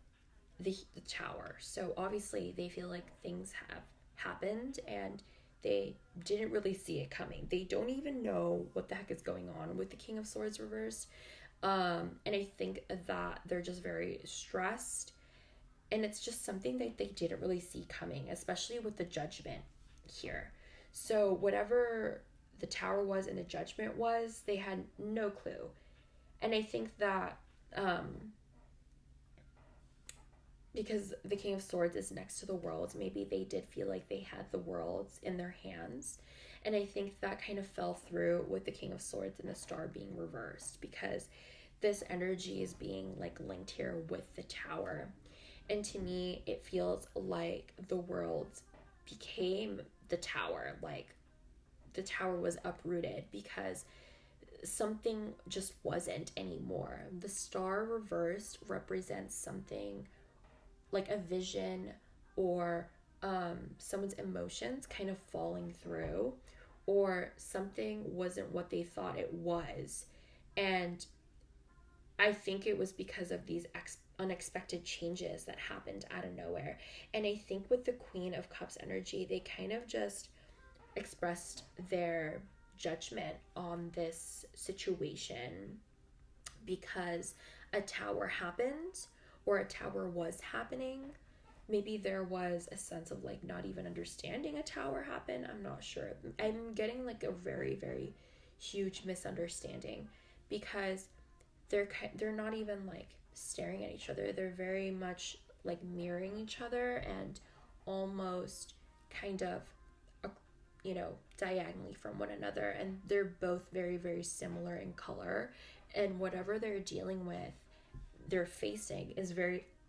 the Tower. So obviously they feel like things have happened and they didn't really see it coming. They don't even know what the heck is going on with the King of Swords reversed. And I think that they're just very stressed, and it's just something that they didn't really see coming, especially with the Judgment here. So whatever the Tower was and the Judgment was, they had no clue. And I think that because the King of Swords is next to the Worlds, maybe they did feel like they had the Worlds in their hands. And I think that kind of fell through with the King of Swords and the Star being reversed, because this energy is being like linked here with the Tower. And to me, it feels like the Worlds became the Tower. Like the Tower was uprooted because something just wasn't anymore. The Star reversed represents something like a vision, or someone's emotions kind of falling through, or something wasn't what they thought it was. And I think it was because of these unexpected changes that happened out of nowhere. And I think with the Queen of Cups energy, they kind of just expressed their judgment on this situation because a Tower happened, or a Tower was happening. Maybe there was a sense of like not even understanding a Tower happened. I'm not sure. I'm getting like a very, very huge misunderstanding, because they're not even like staring at each other. They're very much like mirroring each other and almost kind of diagonally from one another, and they're both very, very similar in color, and whatever they're dealing with, they're facing is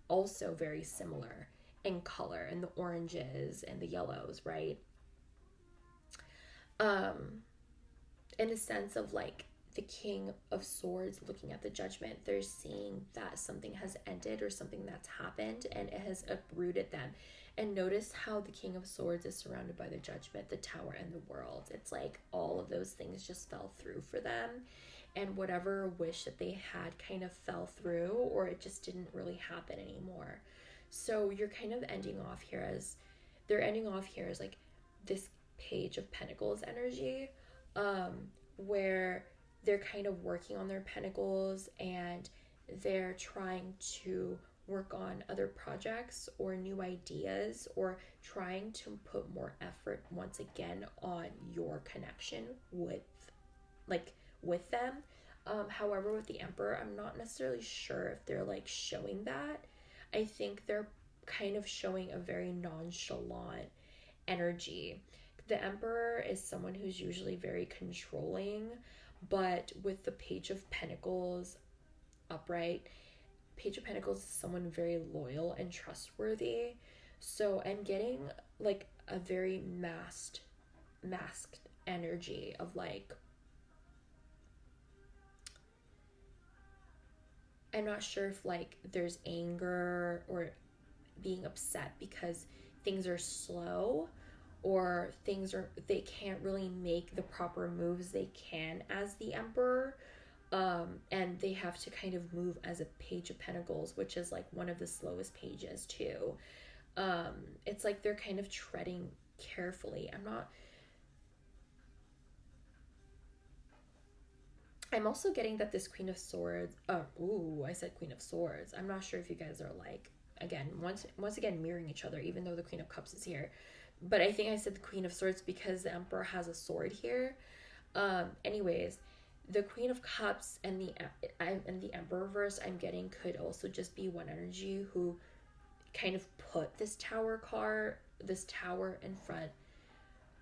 also very similar in color, and the oranges and the yellows, right? In a sense of like the King of Swords looking at the Judgment, they're seeing that something has ended or something that's happened and it has uprooted them. And notice how the King of Swords is surrounded by the Judgment, the Tower, and the World. It's like all of those things just fell through for them, and whatever wish that they had kind of fell through, or it just didn't really happen anymore. So you're kind of ending off here as like this Page of Pentacles energy, where they're kind of working on their pentacles and they're trying to work on other projects or new ideas, or trying to put more effort once again on your connection with them. However, with the Emperor, I'm not necessarily sure if they're like showing that. I think they're kind of showing a very nonchalant energy. The Emperor is someone who's usually very controlling, but with the Page of Pentacles upright, Page of Pentacles is someone very loyal and trustworthy. So I'm getting like a very masked energy of like, I'm not sure if like there's anger or being upset because things are slow, or they can't really make the proper moves they can as the Emperor. And they have to kind of move as a Page of Pentacles, which is like one of the slowest pages too. It's like they're kind of treading carefully. I'm also getting that this Queen of Swords, I said Queen of Swords. I'm not sure if you guys are like, again, once again mirroring each other, even though the Queen of Cups is here. But I think I said the Queen of Swords because the Emperor has a sword here. Anyways, the Queen of Cups and the Emperor verse I'm getting could also just be one energy who kind of put this tower in front,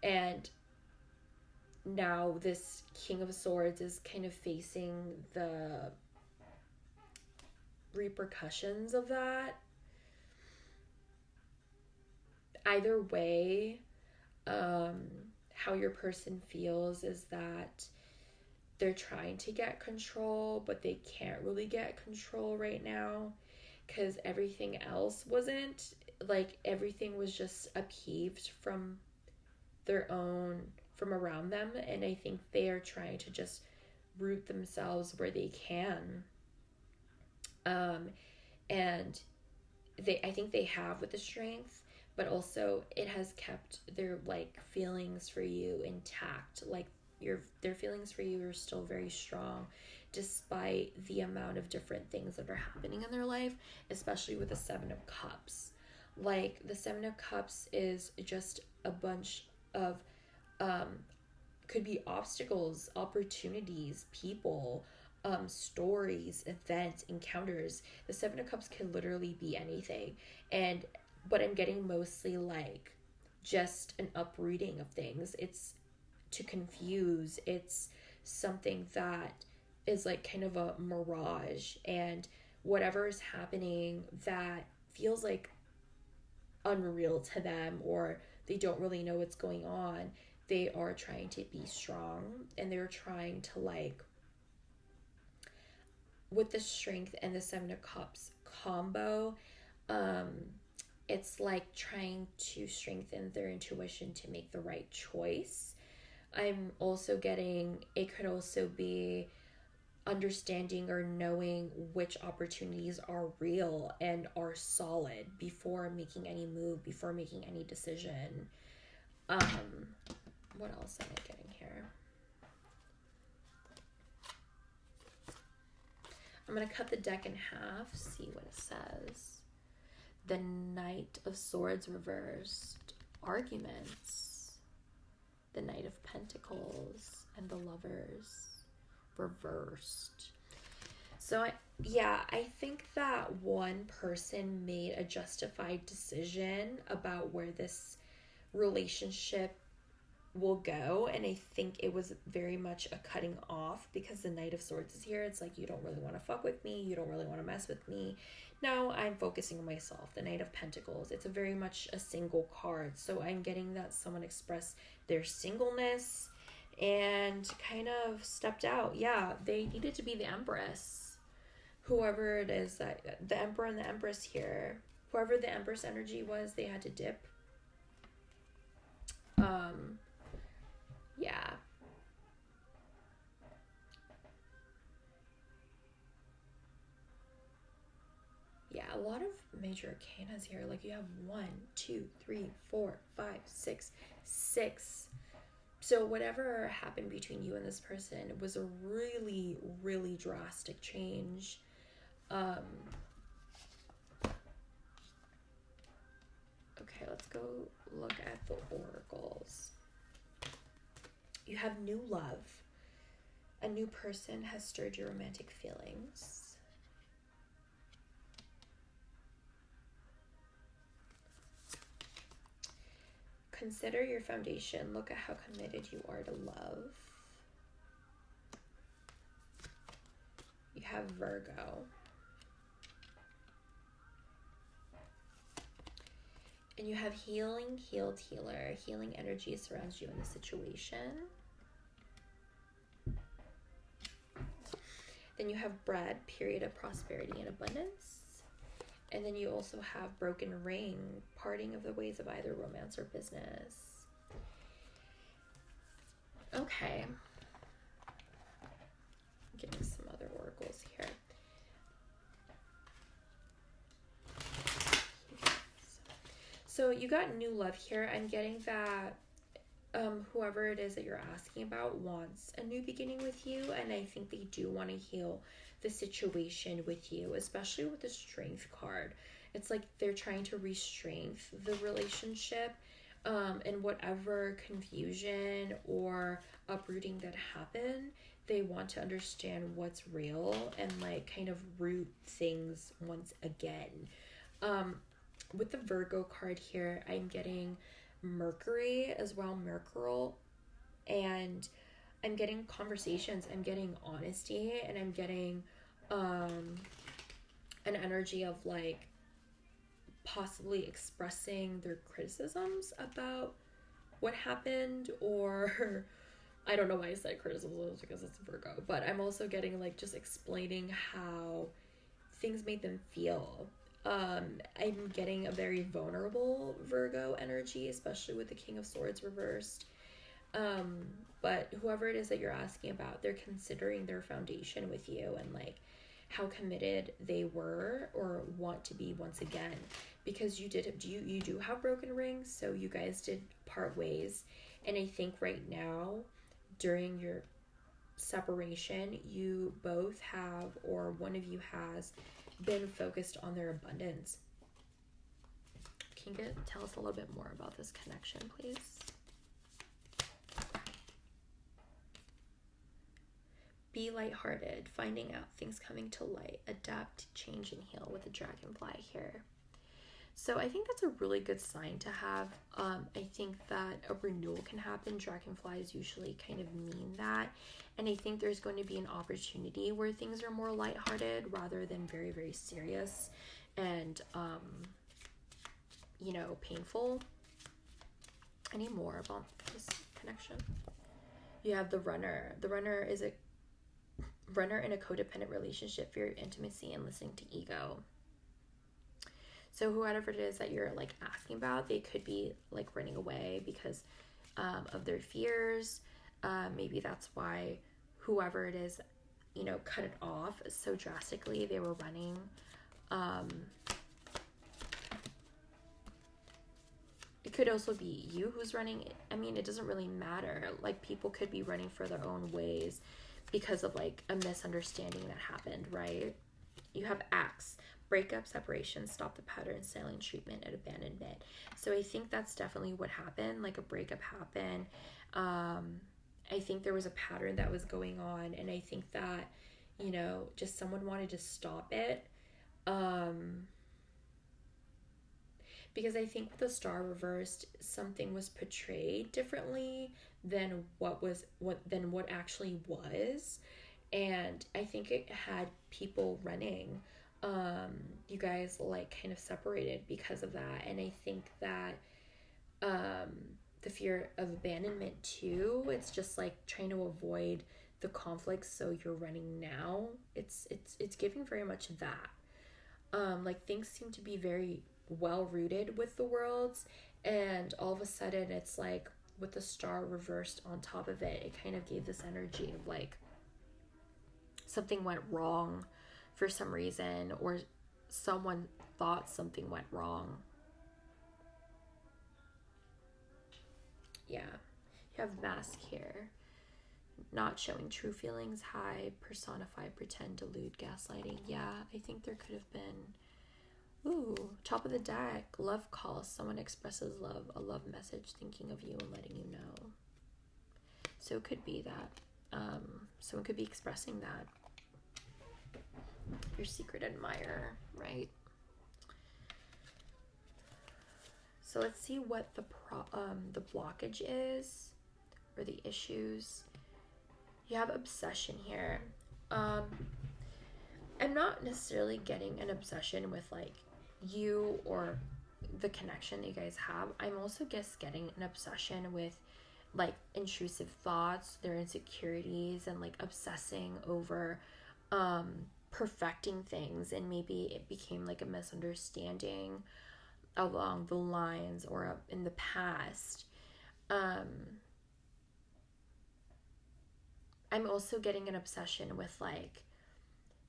and now this King of Swords is kind of facing the repercussions of that. Either way, how your person feels is that they're trying to get control, but they can't really get control right now because everything else wasn't. Like, everything was just upheaved from around them, and I think they are trying to just root themselves where they can. And I think they have with the strength, but also it has kept their like feelings for you intact. Like their feelings for you are still very strong despite the amount of different things that are happening in their life, especially with the Seven of Cups. Like, the Seven of Cups is just a bunch of could be obstacles, opportunities, people, stories, events, encounters. The Seven of Cups can literally be anything. But I'm getting mostly like just an uprooting of things. It's to confuse. It's something that is like kind of a mirage, and whatever is happening that feels like unreal to them, or they don't really know what's going on, they are trying to be strong, and they're trying to like, with the Strength and the Seven of Cups combo, it's like trying to strengthen their intuition to make the right choice. I'm also getting, it could also be understanding or knowing which opportunities are real and are solid before making any move, before making any decision. What else am I getting here? I'm going to cut the deck in half, see what it says. The Knight of Swords reversed. Arguments. The Knight of Pentacles and the Lovers reversed. So I think that one person made a justified decision about where this relationship will go. And I think it was very much a cutting off, because the Knight of Swords is here. It's like, you don't really want to fuck with me, you don't really want to mess with me. Now I'm focusing on myself. The Knight of Pentacles, it's a very much a single card, so I'm getting that someone expressed their singleness and kind of stepped out. Yeah, they needed to be the Empress, whoever it is, that the Emperor and the Empress here, whoever the Empress energy was, they had to dip. Yeah. Yeah, a lot of major arcanas here. Like, you have 1, 2, 3, 4, 5, 6, 6. So whatever happened between you and this person, it was a really, really drastic change. Okay, let's go look at the oracles. You have new love. A new person has stirred your romantic feelings. Consider your foundation. Look at how committed you are to love. You have Virgo. And you have healing, healed, healer. Healing energy surrounds you in the situation. Then you have bread, period of prosperity and abundance. And then you also have broken ring, parting of the ways of either romance or business. Okay. I'm getting some other oracles here. So you got new love here. I'm getting that whoever it is that you're asking about wants a new beginning with you, and I think they do want to heal the situation with you, especially with the Strength card. It's like they're trying to re-strength the relationship, and whatever confusion or uprooting that happened, they want to understand what's real and like kind of root things once again. With the Virgo card here, I'm getting Mercury as well, Mercurial, and I'm getting conversations, I'm getting honesty, and I'm getting an energy of like possibly expressing their criticisms about what happened, or I don't know why I said criticisms because it's Virgo, but I'm also getting like just explaining how things made them feel. I'm getting a very vulnerable Virgo energy, especially with the King of Swords reversed. But whoever it is that you're asking about, they're considering their foundation with you and like how committed they were or want to be once again, because you do have broken rings, so you guys did part ways. And I think right now during your separation, you both have, or one of you has been focused on their abundance. Can you tell us a little bit more about this connection, please? Be lighthearted, finding out things coming to light, adapt, change, and heal with the dragonfly here. So I think that's a really good sign to have. I think that a renewal can happen. Dragonflies usually kind of mean that. And I think there's going to be an opportunity where things are more lighthearted rather than very, very serious and, painful. Any more about this connection? You have the runner. The runner is a runner in a codependent relationship, fear intimacy and listening to ego. So whoever it is that you're like asking about, they could be like running away because of their fears. Maybe that's why whoever it is, cut it off so drastically. They were running. It could also be you who's running. I mean, it doesn't really matter. Like, people could be running for their own ways because of like a misunderstanding that happened, right? You have Axe. Breakup, separation, stop the pattern, silent treatment, and abandonment. So I think that's definitely what happened. Like, a breakup happened. I think there was a pattern that was going on, and I think that, just someone wanted to stop it. because I think with the star reversed, something was portrayed differently than what actually was. And I think it had people running. You guys like kind of separated because of that. And I think that the fear of abandonment too, it's just like trying to avoid the conflict, so you're running now. It's giving very much that. Like things seem to be very well rooted with the worlds, and all of a sudden it's like with the star reversed on top of it, it kind of gave this energy of like something went wrong for some reason, or someone thought something went wrong. Yeah, you have mask here. Not showing true feelings, hide, personify, pretend, delude, gaslighting. Yeah, I think there could have been. Ooh, top of the deck, love call. Someone expresses love, a love message, thinking of you and letting you know. So it could be that. Someone could be expressing that. Your secret admirer, right? So let's see what the blockage is, or the issues. You have obsession here. I'm not necessarily getting an obsession with like you or the connection that you guys have. I'm also just getting an obsession with like intrusive thoughts, their insecurities, and like obsessing over perfecting things, and maybe it became like a misunderstanding along the lines or in the past. I'm also getting an obsession with like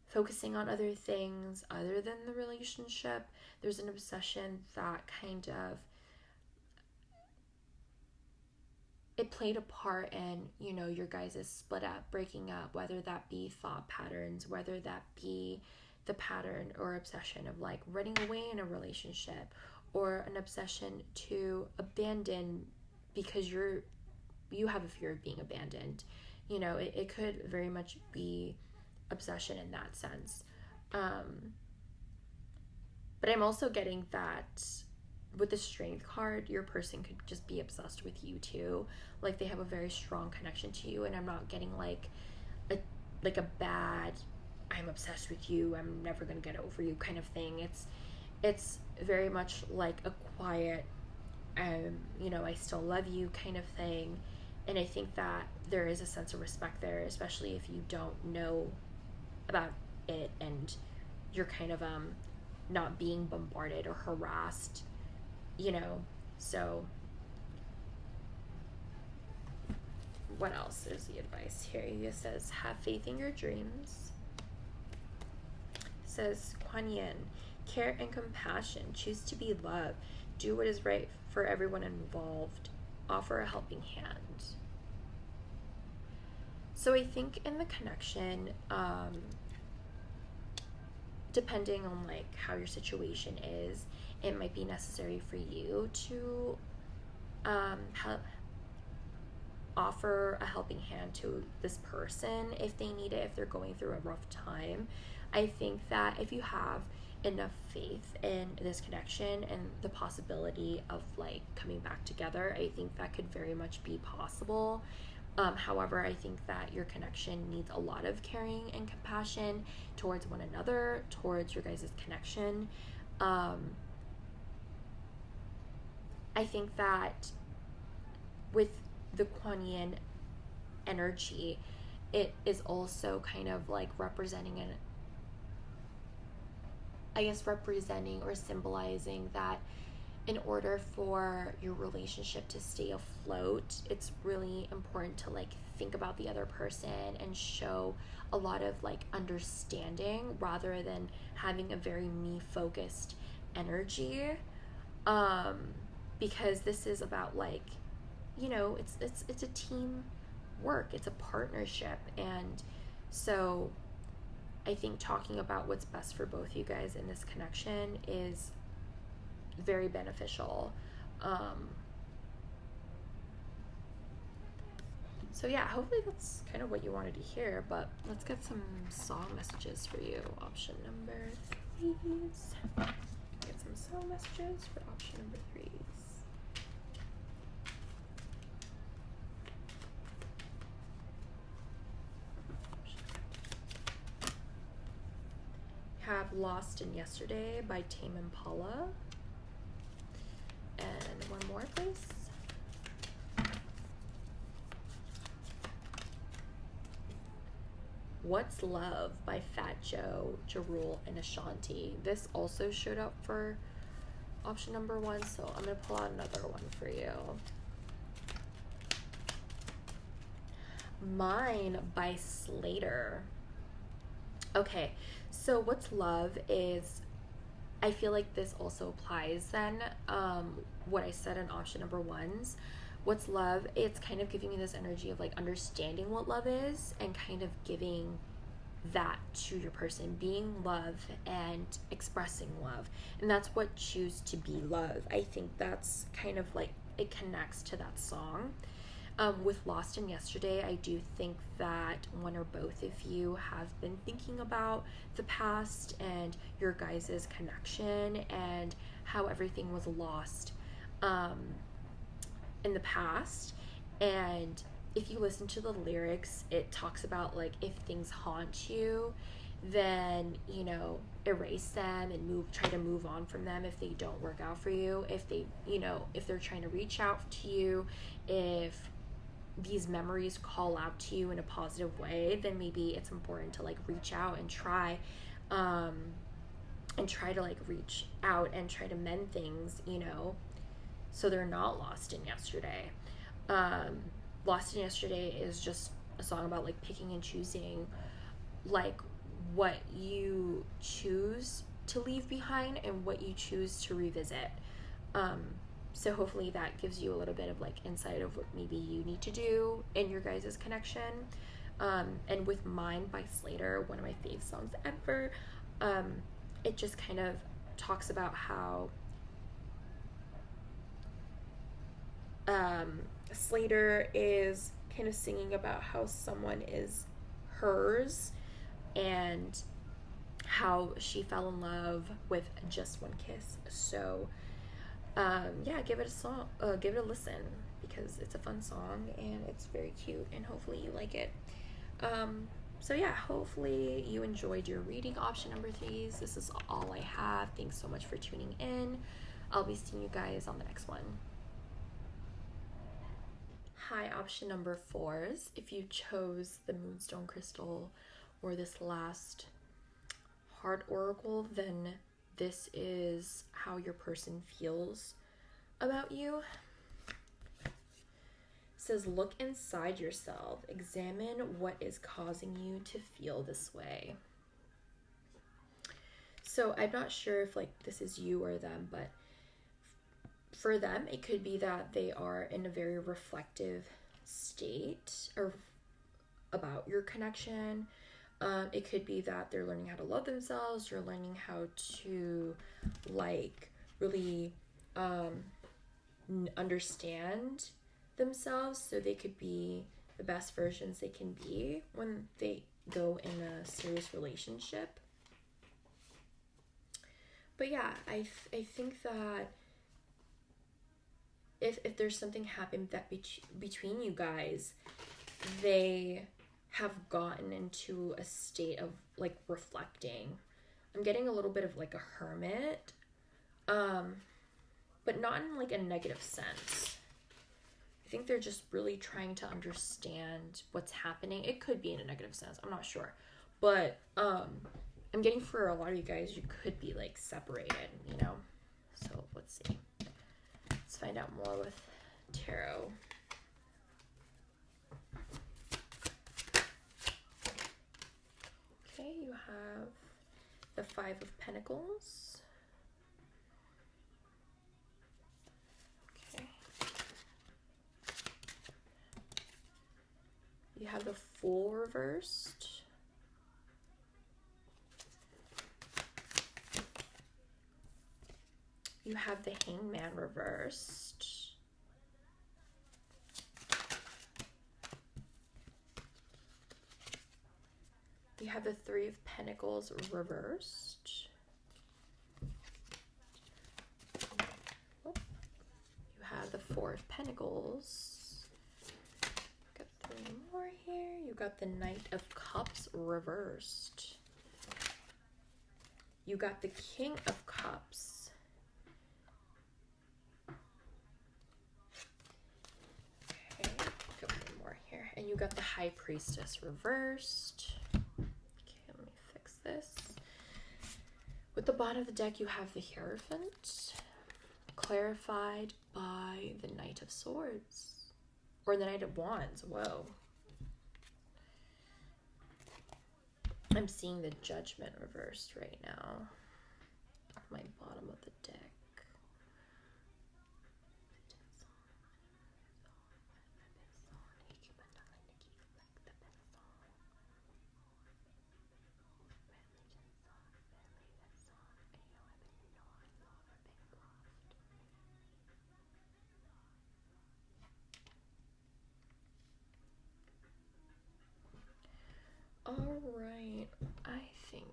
focusing on other things other than the relationship. There's an obsession that kind of, it played a part in, you know, your guys' split up, breaking up, whether that be thought patterns, whether that be the pattern or obsession of like running away in a relationship, or an obsession to abandon because you have a fear of being abandoned. You know, it could very much be obsession in that sense. But I'm also getting that with the strength card, your person could just be obsessed with you too. Like they have a very strong connection to you, and I'm not getting like a bad, I'm obsessed with you, I'm never gonna get over you kind of thing. It's very much like a quiet, you know, I still love you kind of thing. And I think that there is a sense of respect there, especially if you don't know about it and you're kind of not being bombarded or harassed, you know. So what else is the advice here? It says, have faith in your dreams. It says, Kuan Yin, care and compassion, choose to be love, do what is right for everyone involved, offer a helping hand. So I think in the connection, depending on like how your situation is, it might be necessary for you to offer a helping hand to this person if they need it, if they're going through a rough time. I think that if you have enough faith in this connection and the possibility of like coming back together, I think that could very much be possible. However, I think that your connection needs a lot of caring and compassion towards one another, towards your guys' connection. I think that with the Kuan Yin energy, it is also kind of like representing or symbolizing that in order for your relationship to stay afloat, it's really important to like think about the other person and show a lot of like understanding rather than having a very me focused energy, because this is about like, you know, it's a team work, it's a partnership. And so I think talking about what's best for both you guys in this connection is very beneficial. So yeah, hopefully that's kind of what you wanted to hear, but let's get some song messages for you. Option number 3. Get some some song messages for option number 3s. Have Lost in Yesterday by Tame Impala. And one more, please. What's Love by Fat Joe, Ja Rule, and Ashanti. This also showed up for option number 1, so I'm going to pull out another one for you. Mine by Slater. Okay, so What's Love is, I feel like this also applies then, what I said in option number 1's. What's Love, it's kind of giving me this energy of like understanding what love is and kind of giving that to your person, being love and expressing love. And that's what Choose to Be Love. I think that's kind of like, it connects to that song. With Lost in Yesterday, I do think that one or both of you have been thinking about the past and your guys' connection and how everything was lost in the past. And if you listen to the lyrics, it talks about like, if things haunt you, then, you know, erase them and try to move on from them if they don't work out for you. If they, you know, if they're trying to reach out to you, if these memories call out to you in a positive way, then maybe it's important to like reach out and try to like reach out and try to mend things, you know, so they're not lost in yesterday. Lost in Yesterday is just a song about like picking and choosing like what you choose to leave behind and what you choose to revisit. So hopefully that gives you a little bit of like insight of what maybe you need to do in your guys' connection. And with Mine by Slater, one of my fave songs ever, it just kind of talks about how Slater is kind of singing about how someone is hers and how she fell in love with just one kiss. So yeah, give it a listen, because it's a fun song and it's very cute and hopefully you like it. So yeah, hopefully you enjoyed your reading option number 3s. This is all I have. Thanks so much for tuning in. I'll be seeing you guys on the next one. Hi, option number 4s. If you chose the Moonstone Crystal or this last Heart Oracle, then this is how your person feels about you. It says, look inside yourself. Examine what is causing you to feel this way. So I'm not sure if like this is you or them, but for them, it could be that they are in a very reflective state or about your connection. It could be that they're learning how to love themselves. You're learning how to like really understand themselves so they could be the best versions they can be when they go in a serious relationship. But yeah, I think that if there's something happened that between you guys, they have gotten into a state of like reflecting. I'm getting a little bit of like a hermit, but not in like a negative sense. I think they're just really trying to understand what's happening. It could be in a negative sense, I'm not sure, but I'm getting for a lot of you guys, you could be like separated, you know. So let's see, let's find out more with tarot. Okay, you have the 5 of Pentacles. Okay. You have the Fool reversed. You have the Hangman reversed. You have the 3 of Pentacles reversed. Four of Pentacles. Got 3 more here. You got the Knight of Cups reversed. You got the King of Cups. Okay, got 1 more here. And you got the High Priestess reversed. Okay, let me fix this. With the bottom of the deck, you have the Hierophant, clarified by the Knight of Swords. Or the Knight of Wands. Whoa. I'm seeing the Judgment reversed right now. My bottom of the deck. All right, I think.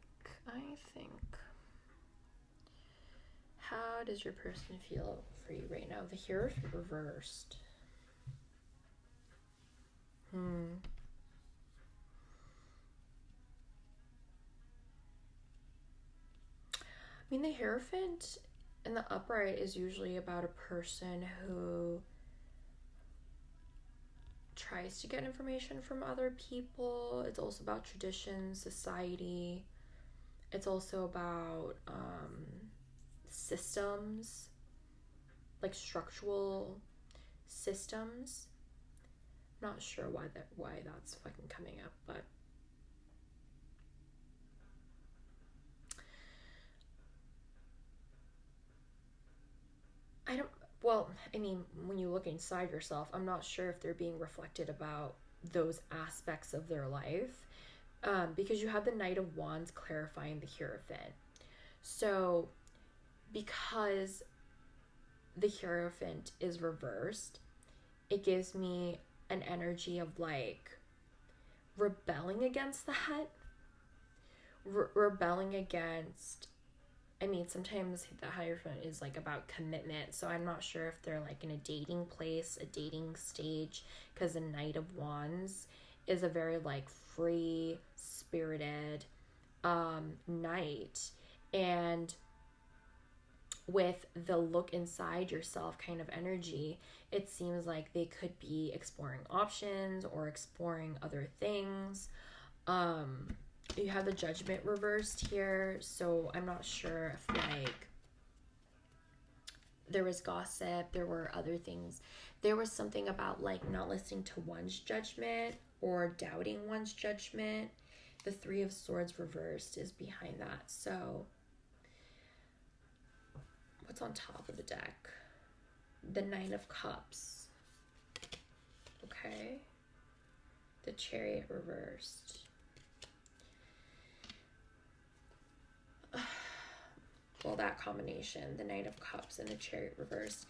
How does your person feel for you right now? The Hierophant reversed. I mean, the Hierophant in the upright is usually about a person who tries to get information from other people. It's also about tradition, society. It's also about systems, like structural systems. Not sure why that's fucking coming up, but I mean, when you look inside yourself, I'm not sure if they're being reflected about those aspects of their life, because you have the Knight of Wands clarifying the Hierophant. So because the Hierophant is reversed, it gives me an energy of like rebelling against that, rebelling against, I mean, sometimes the Hierophant is like about commitment, so I'm not sure if they're like in a dating place, a dating stage, because the Knight of Wands is a very like free spirited knight, and with the look inside yourself kind of energy, it seems like they could be exploring options or exploring other things. You have the Judgment reversed here, so I'm not sure if like there was gossip, there were other things. There was something about like not listening to one's judgment or doubting one's judgment. The Three of Swords reversed is behind that. So what's on top of the deck? The Nine of Cups. Okay. The Chariot reversed. Well, that combination, the Knight of Cups and the Chariot reversed,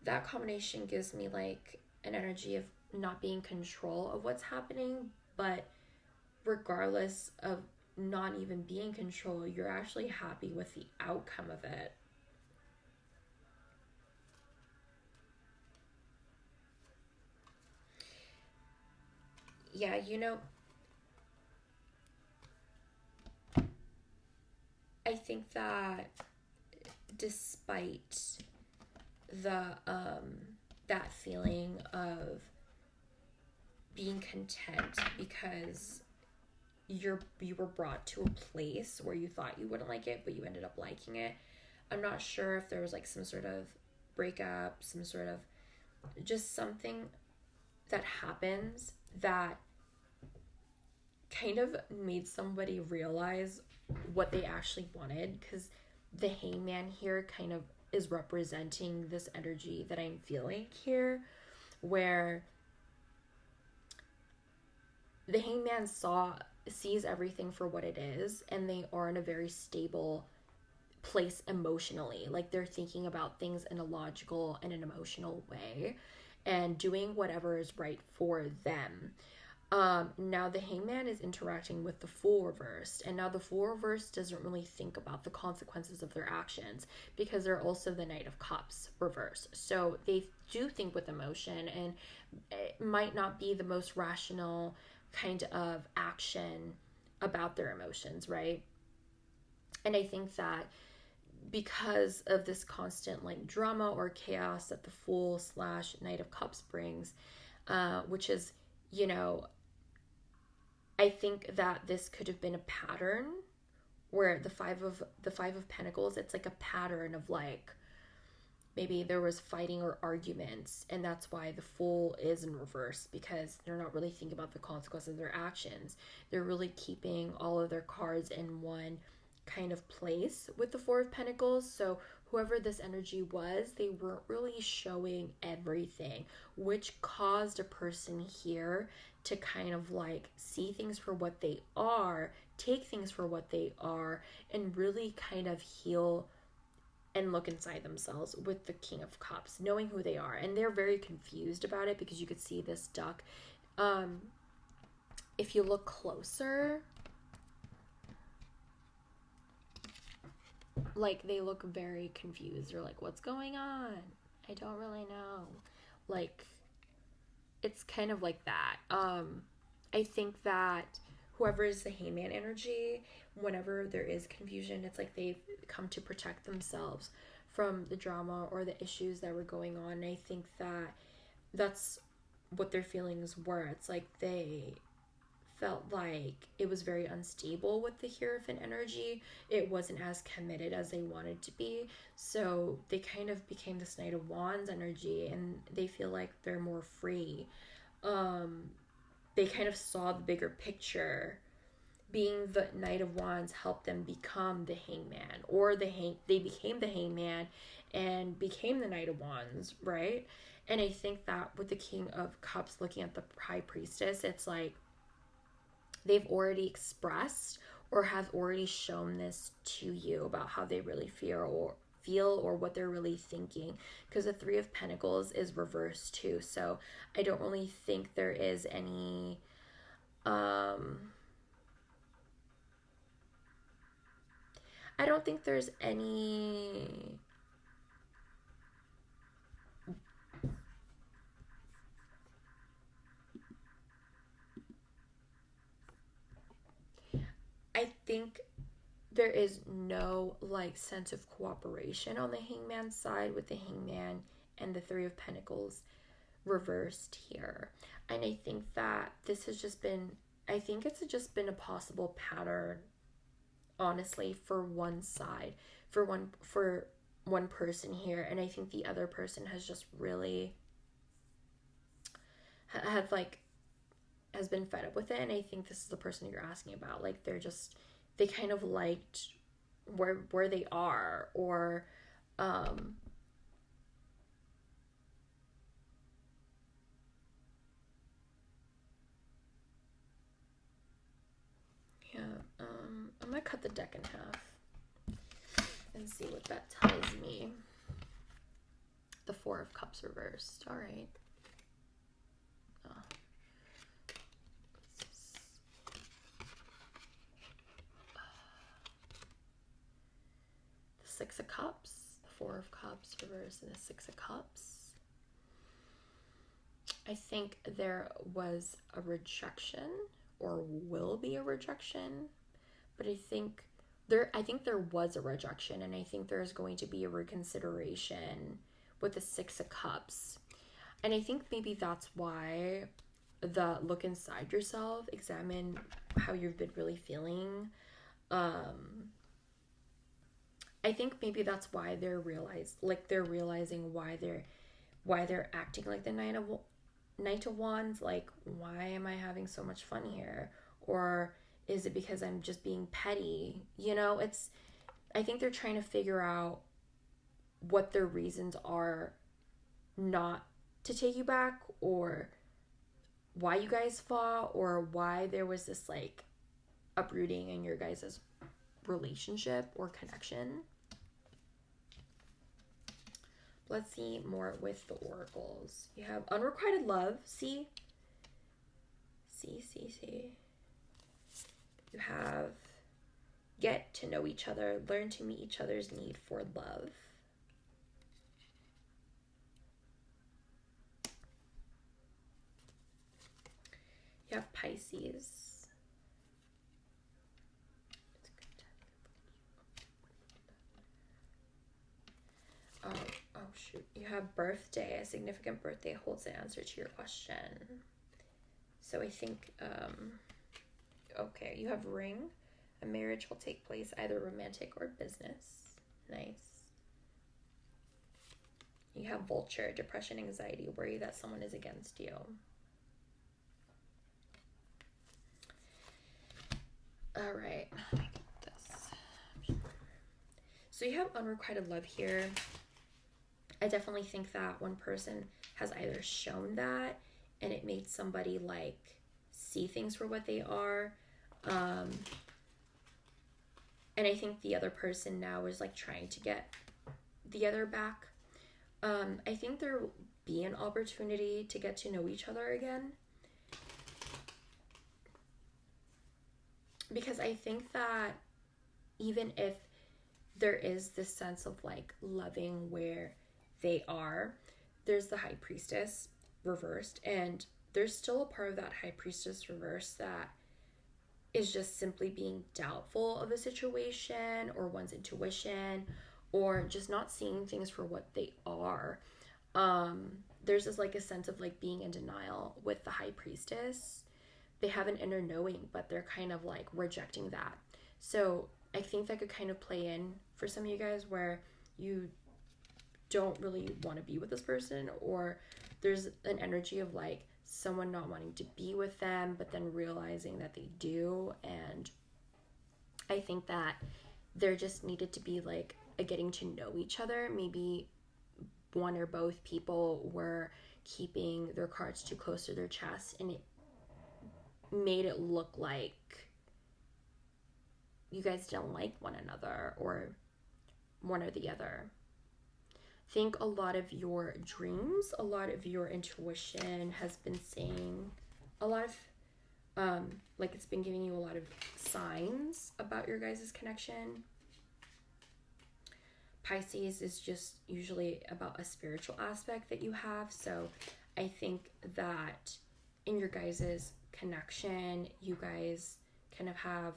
that combination gives me like an energy of not being in control of what's happening, but regardless of not even being in control, you're actually happy with the outcome of it. Yeah, you know, I think that despite the that feeling of being content because you were brought to a place where you thought you wouldn't like it, but you ended up liking it. I'm not sure if there was like some sort of breakup, some sort of just something that happens that kind of made somebody realize what they actually wanted, because the Hangman here kind of is representing this energy that I'm feeling here, where the Hangman sees everything for what it is, and they are in a very stable place emotionally. Like they're thinking about things in a logical and an emotional way and doing whatever is right for them. Now the Hangman is interacting with the Fool reversed, and now the Fool reversed doesn't really think about the consequences of their actions because they're also the Knight of Cups reversed. So they do think with emotion, and it might not be the most rational kind of action about their emotions, right? And I think that because of this constant like drama or chaos that the Fool slash Knight of Cups brings, which is, you know, I think that this could have been a pattern where the five of Pentacles, it's like a pattern of like maybe there was fighting or arguments, and that's why the Fool is in reverse, because they're not really thinking about the consequences of their actions. They're really keeping all of their cards in one kind of place with the Four of Pentacles. So whoever this energy was, they weren't really showing everything, which caused a person here to kind of like see things for what they are, take things for what they are, and really kind of heal and look inside themselves with the King of Cups, knowing who they are. And they're very confused about it because you could see this duck. If you look closer, like they look very confused. They're like, what's going on? I don't really know. Like, it's kind of like that. I think that whoever is the Hangman energy, whenever there is confusion, it's like they've come to protect themselves from the drama or the issues that were going on. And I think that that's what their feelings were. It's like they felt like it was very unstable with the Hierophant energy. It wasn't as committed as they wanted to be. So they kind of became this Knight of Wands energy, and they feel like they're more free. They kind of saw the bigger picture. Being the Knight of Wands helped them become the Hangman, or they became the Hangman and became the Knight of Wands, right? And I think that with the King of Cups looking at the High Priestess, it's like they've already expressed or have already shown this to you about how they really feel or what they're really thinking, because the Three of Pentacles is reversed too. So I don't really think there is any I don't think there's any I think there is no like sense of cooperation on the Hangman side with the Hangman and the Three of Pentacles reversed here. And I think that this has just been, I think it's just been a possible pattern, honestly, for one side, for one person here. And I think the other person has just really had like has been fed up with it. And I think this is the person you're asking about. Like they kind of liked where they are, or yeah, I'm gonna cut the deck in half and see what that tells me. The Four of Cups reversed. All right. Oh. The Six of Cups, the Four of Cups reversed, and the Six of Cups. I think there was a rejection, or will be a rejection, but I think there was a rejection, and I think there's going to be a reconsideration with the Six of Cups. And I think maybe that's why the look inside yourself, examine how you've been really feeling. I think maybe that's why they're realizing why they're acting like the Knight of Wands. Like, why am I having so much fun here? Or is it because I'm just being petty? You know, I think they're trying to figure out what their reasons are not to take you back, or why you guys fought, or why there was this like uprooting in your guys' relationship or connection. Let's see more with the oracles. You have unrequited love. See See. You have get to know each other, learn to meet each other's need for love. You have Pisces. Oh shoot. You have birthday. A significant birthday holds the answer to your question. So I think, okay, you have ring. A marriage will take place, either romantic or business. Nice. You have vulture, depression, anxiety, worry that someone is against you. All right. This. So you have unrequited love here. I definitely think that one person has either shown that and it made somebody like see things for what they are. And I think the other person now is like trying to get the other back. I think there will be an opportunity to get to know each other again. Because I think that even if there is this sense of like loving where they are, there's the High Priestess reversed, and there's still a part of that High Priestess reverse that is just simply being doubtful of a situation or one's intuition or just not seeing things for what they are. There's this like a sense of like being in denial with the High Priestess. They have an inner knowing, but they're kind of like rejecting that. So I think that could kind of play in for some of you guys where you don't really want to be with this person, or there's an energy of like someone not wanting to be with them but then realizing that they do. And I think that there just needed to be like a getting to know each other. Maybe one or both people were keeping their cards too close to their chest, and it made it look like you guys don't like one another or one or the other. I think a lot of your dreams, a lot of your intuition has been saying a lot of, like it's been giving you a lot of signs about your guys' connection. Pisces is just usually about a spiritual aspect that you have. So I think that in your guys' connection, you guys kind of have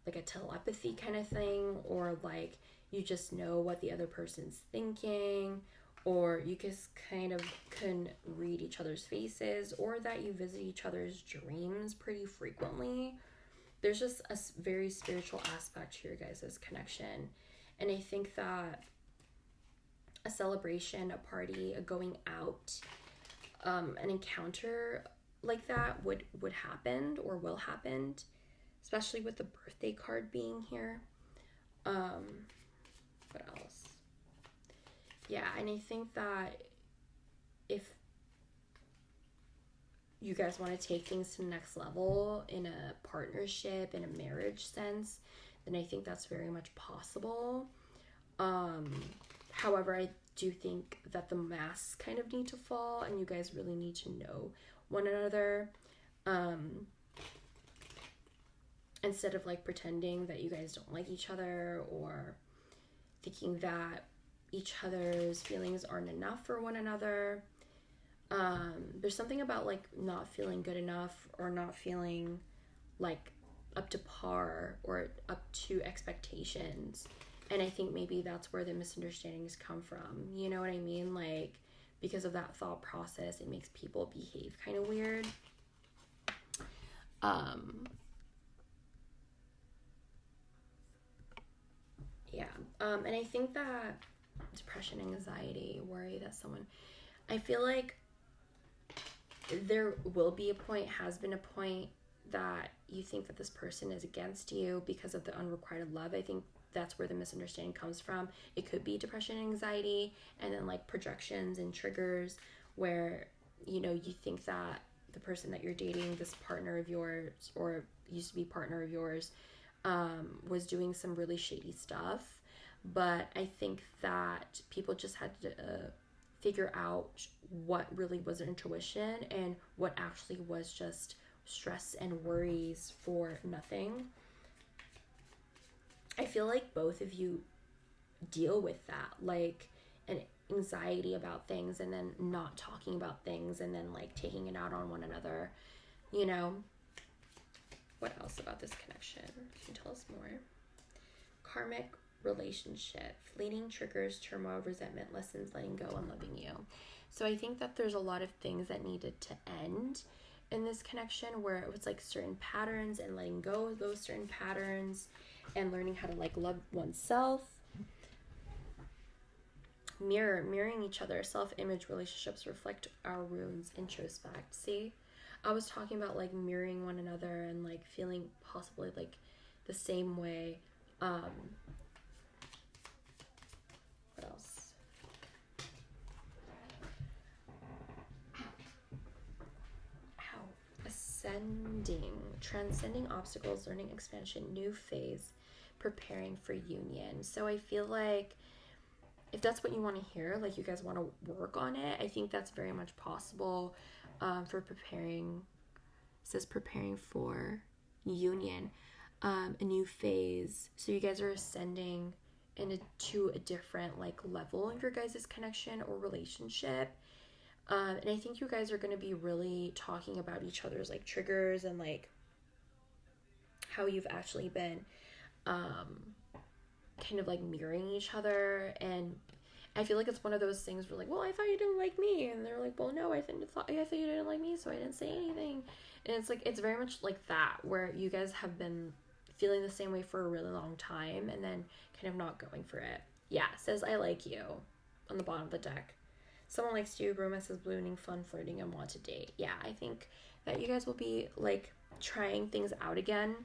like a telepathy kind of thing, or like you just know what the other person's thinking, or you just kind of can read each other's faces, or that you visit each other's dreams pretty frequently. There's just a very spiritual aspect to your guys' connection. And I think that a celebration, a party, a going out, an encounter like that would happen or will happen, especially with the birthday card being here. What else? Yeah, and I think that if you guys want to take things to the next level in a partnership, in a marriage sense, then I think that's very much possible. However, I do think that the masks kind of need to fall, and you guys really need to know one another. Instead of like pretending that you guys don't like each other, or thinking that each other's feelings aren't enough for one another. There's something about like not feeling good enough, or not feeling like up to par or up to expectations. And I think maybe that's where the misunderstandings come from. You know what I mean? Like, because of that thought process, it makes people behave kind of weird. Yeah. And I think that depression, anxiety, worry that someone, I feel like there will be a point, has been a point, that you think that this person is against you because of the unrequited love. I think that's where the misunderstanding comes from. It could be depression, anxiety, and then like projections and triggers where, you know, you think that the person that you're dating, this partner of yours, or used to be partner of yours, was doing some really shady stuff. But I think that people just had to figure out what really was their intuition and what actually was just stress and worries for nothing. I feel like both of you deal with that, like an anxiety about things and then not talking about things and then like taking it out on one another, you know. What else about this connection? Can you tell us more? Karmic relationship, fleeting triggers, turmoil, resentment, lessons, letting go, and loving you. So I think that there's a lot of things that needed to end in this connection, where it was like certain patterns and letting go of those certain patterns and learning how to like love oneself. Mirroring each other, self-image relationships reflect our wounds, introspect. See, I was talking about like mirroring one another and like feeling possibly like the same way. What else? Ascending, transcending obstacles, learning expansion, new phase, preparing for union. So I feel like if that's what you want to hear, like you guys want to work on it, I think that's very much possible for preparing. It says preparing for union, a new phase. So you guys are ascending into a different like level of your guys' connection or relationship. And I think you guys are going to be really talking about each other's like triggers and like how you've actually been kind of like mirroring each other. And I feel like it's one of those things where like, well, I thought you didn't like me, and they're like, well, no, I thought you didn't like me, so I didn't say anything. And it's like, it's very much like that, where you guys have been feeling the same way for a really long time and then kind of not going for it. Yeah, it says I like you on the bottom of the deck. Someone likes you, romance is blooming, fun, flirting, and want to date. Yeah, I think that you guys will be like trying things out again.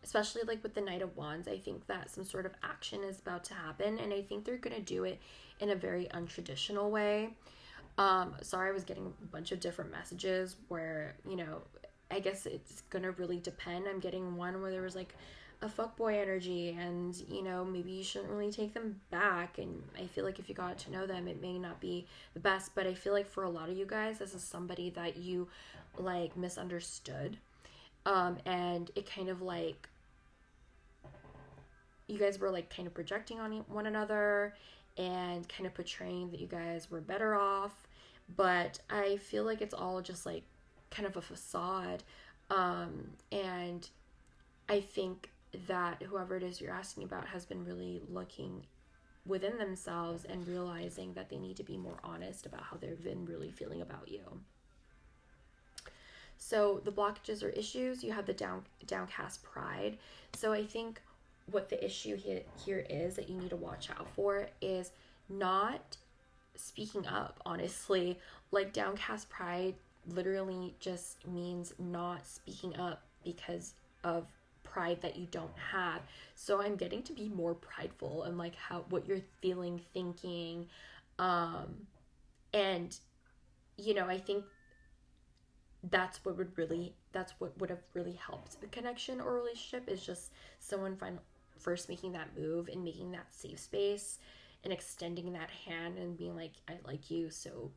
Especially like with the Knight of Wands, I think that some sort of action is about to happen, and I think they're going to do it in a very untraditional way. Sorry, I was getting a bunch of different messages where, you know, I guess it's going to really depend. I'm getting one where there was like a fuckboy energy, and, you know, maybe you shouldn't really take them back, and I feel like if you got to know them, it may not be the best, but I feel like for a lot of you guys, this is somebody that you like misunderstood, and it kind of like, you guys were like kind of projecting on one another and kind of portraying that you guys were better off, but I feel like it's all just like kind of a facade, and I think that whoever it is you're asking about has been really looking within themselves and realizing that they need to be more honest about how they've been really feeling about you. So the blockages or issues, you have the downcast pride. So I think what the issue here is that you need to watch out for is not speaking up, honestly. Like downcast pride literally just means not speaking up because of pride that you don't have. So I'm getting to be more prideful and like what you're feeling, thinking, and you know, I think that's what would have really helped the connection or relationship, is just someone first making that move and making that safe space and extending that hand and being like, I like you, so,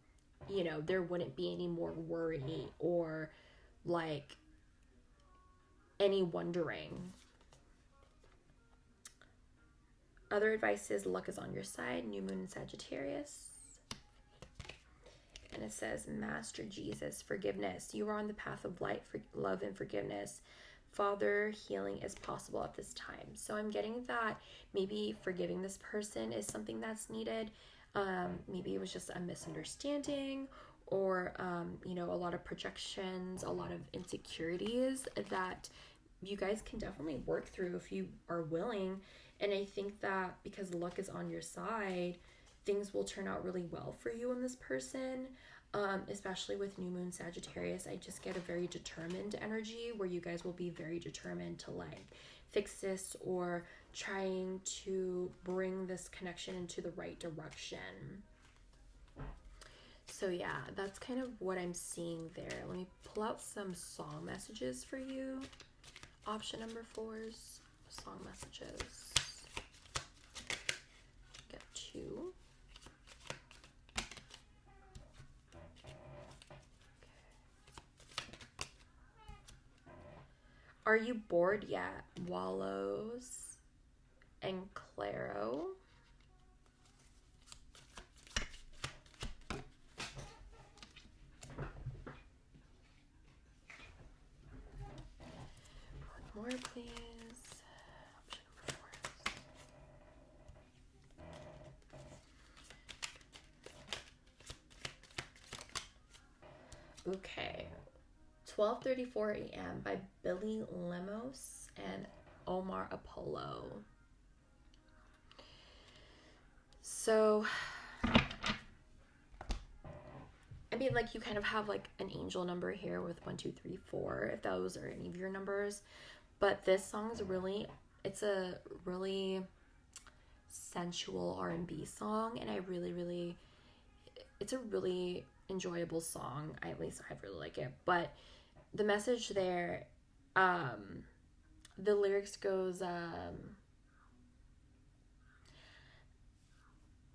you know, there wouldn't be any more worry or like any wondering. Other advice is luck is on your side, new moon in Sagittarius. And it says, Master Jesus, forgiveness. You are on the path of light, for love and forgiveness. Father, healing is possible at this time. So I'm getting that maybe forgiving this person is something that's needed. Maybe it was just a misunderstanding, or, you know, a lot of projections, a lot of insecurities that you guys can definitely work through if you are willing. And I think that because luck is on your side, things will turn out really well for you and this person, especially with new moon Sagittarius. I just get a very determined energy where you guys will be very determined to like fix this or trying to bring this connection into the right direction. So yeah, that's kind of what I'm seeing there. Let me pull out some song messages for you. Option number 4's song messages. Get 2. Are You Bored Yet? Wallows and Claro. One more, please. Option number 4. Okay. 12:34 a.m. by Billy Lemos and Omar Apollo. So, I mean, like, you kind of have like an angel number here with 1, 2, 3, 4, if those are any of your numbers. But this song's really, it's a really sensual R&B song, and I really, it's a really enjoyable song. At least I really like it. But the message there, the lyrics goes,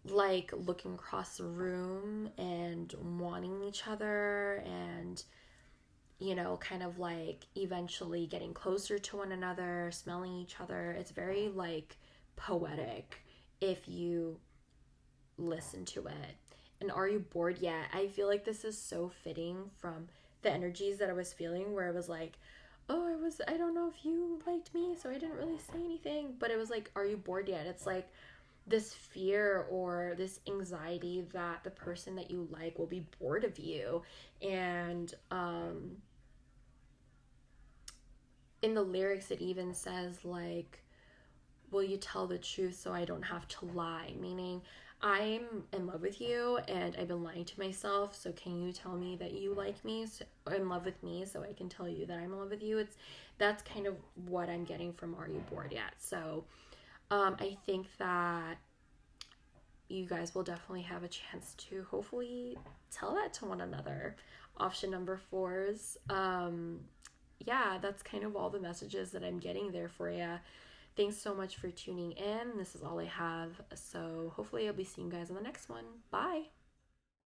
like looking across the room and wanting each other, and you know, kind of like eventually getting closer to one another, smelling each other. It's very like poetic if you listen to it. And Are You Bored Yet? I feel like this is so fitting from the energies that I was feeling, where I was like, oh, I don't know if you liked me, so I didn't really say anything. But it was like, are you bored yet? It's like this fear or this anxiety that the person that you like will be bored of you. And in the lyrics, it even says, like, will you tell the truth so I don't have to lie? Meaning, I'm in love with you and I've been lying to myself, so can you tell me that you like me, or in love with me, so I can tell you that I'm in love with you? That's kind of what I'm getting from Are You Bored Yet? So I think that you guys will definitely have a chance to hopefully tell that to one another. Option number 4's, yeah, that's kind of all the messages that I'm getting there for you. Thanks so much for tuning in. This is all I have. So hopefully I'll be seeing you guys on the next one. Bye.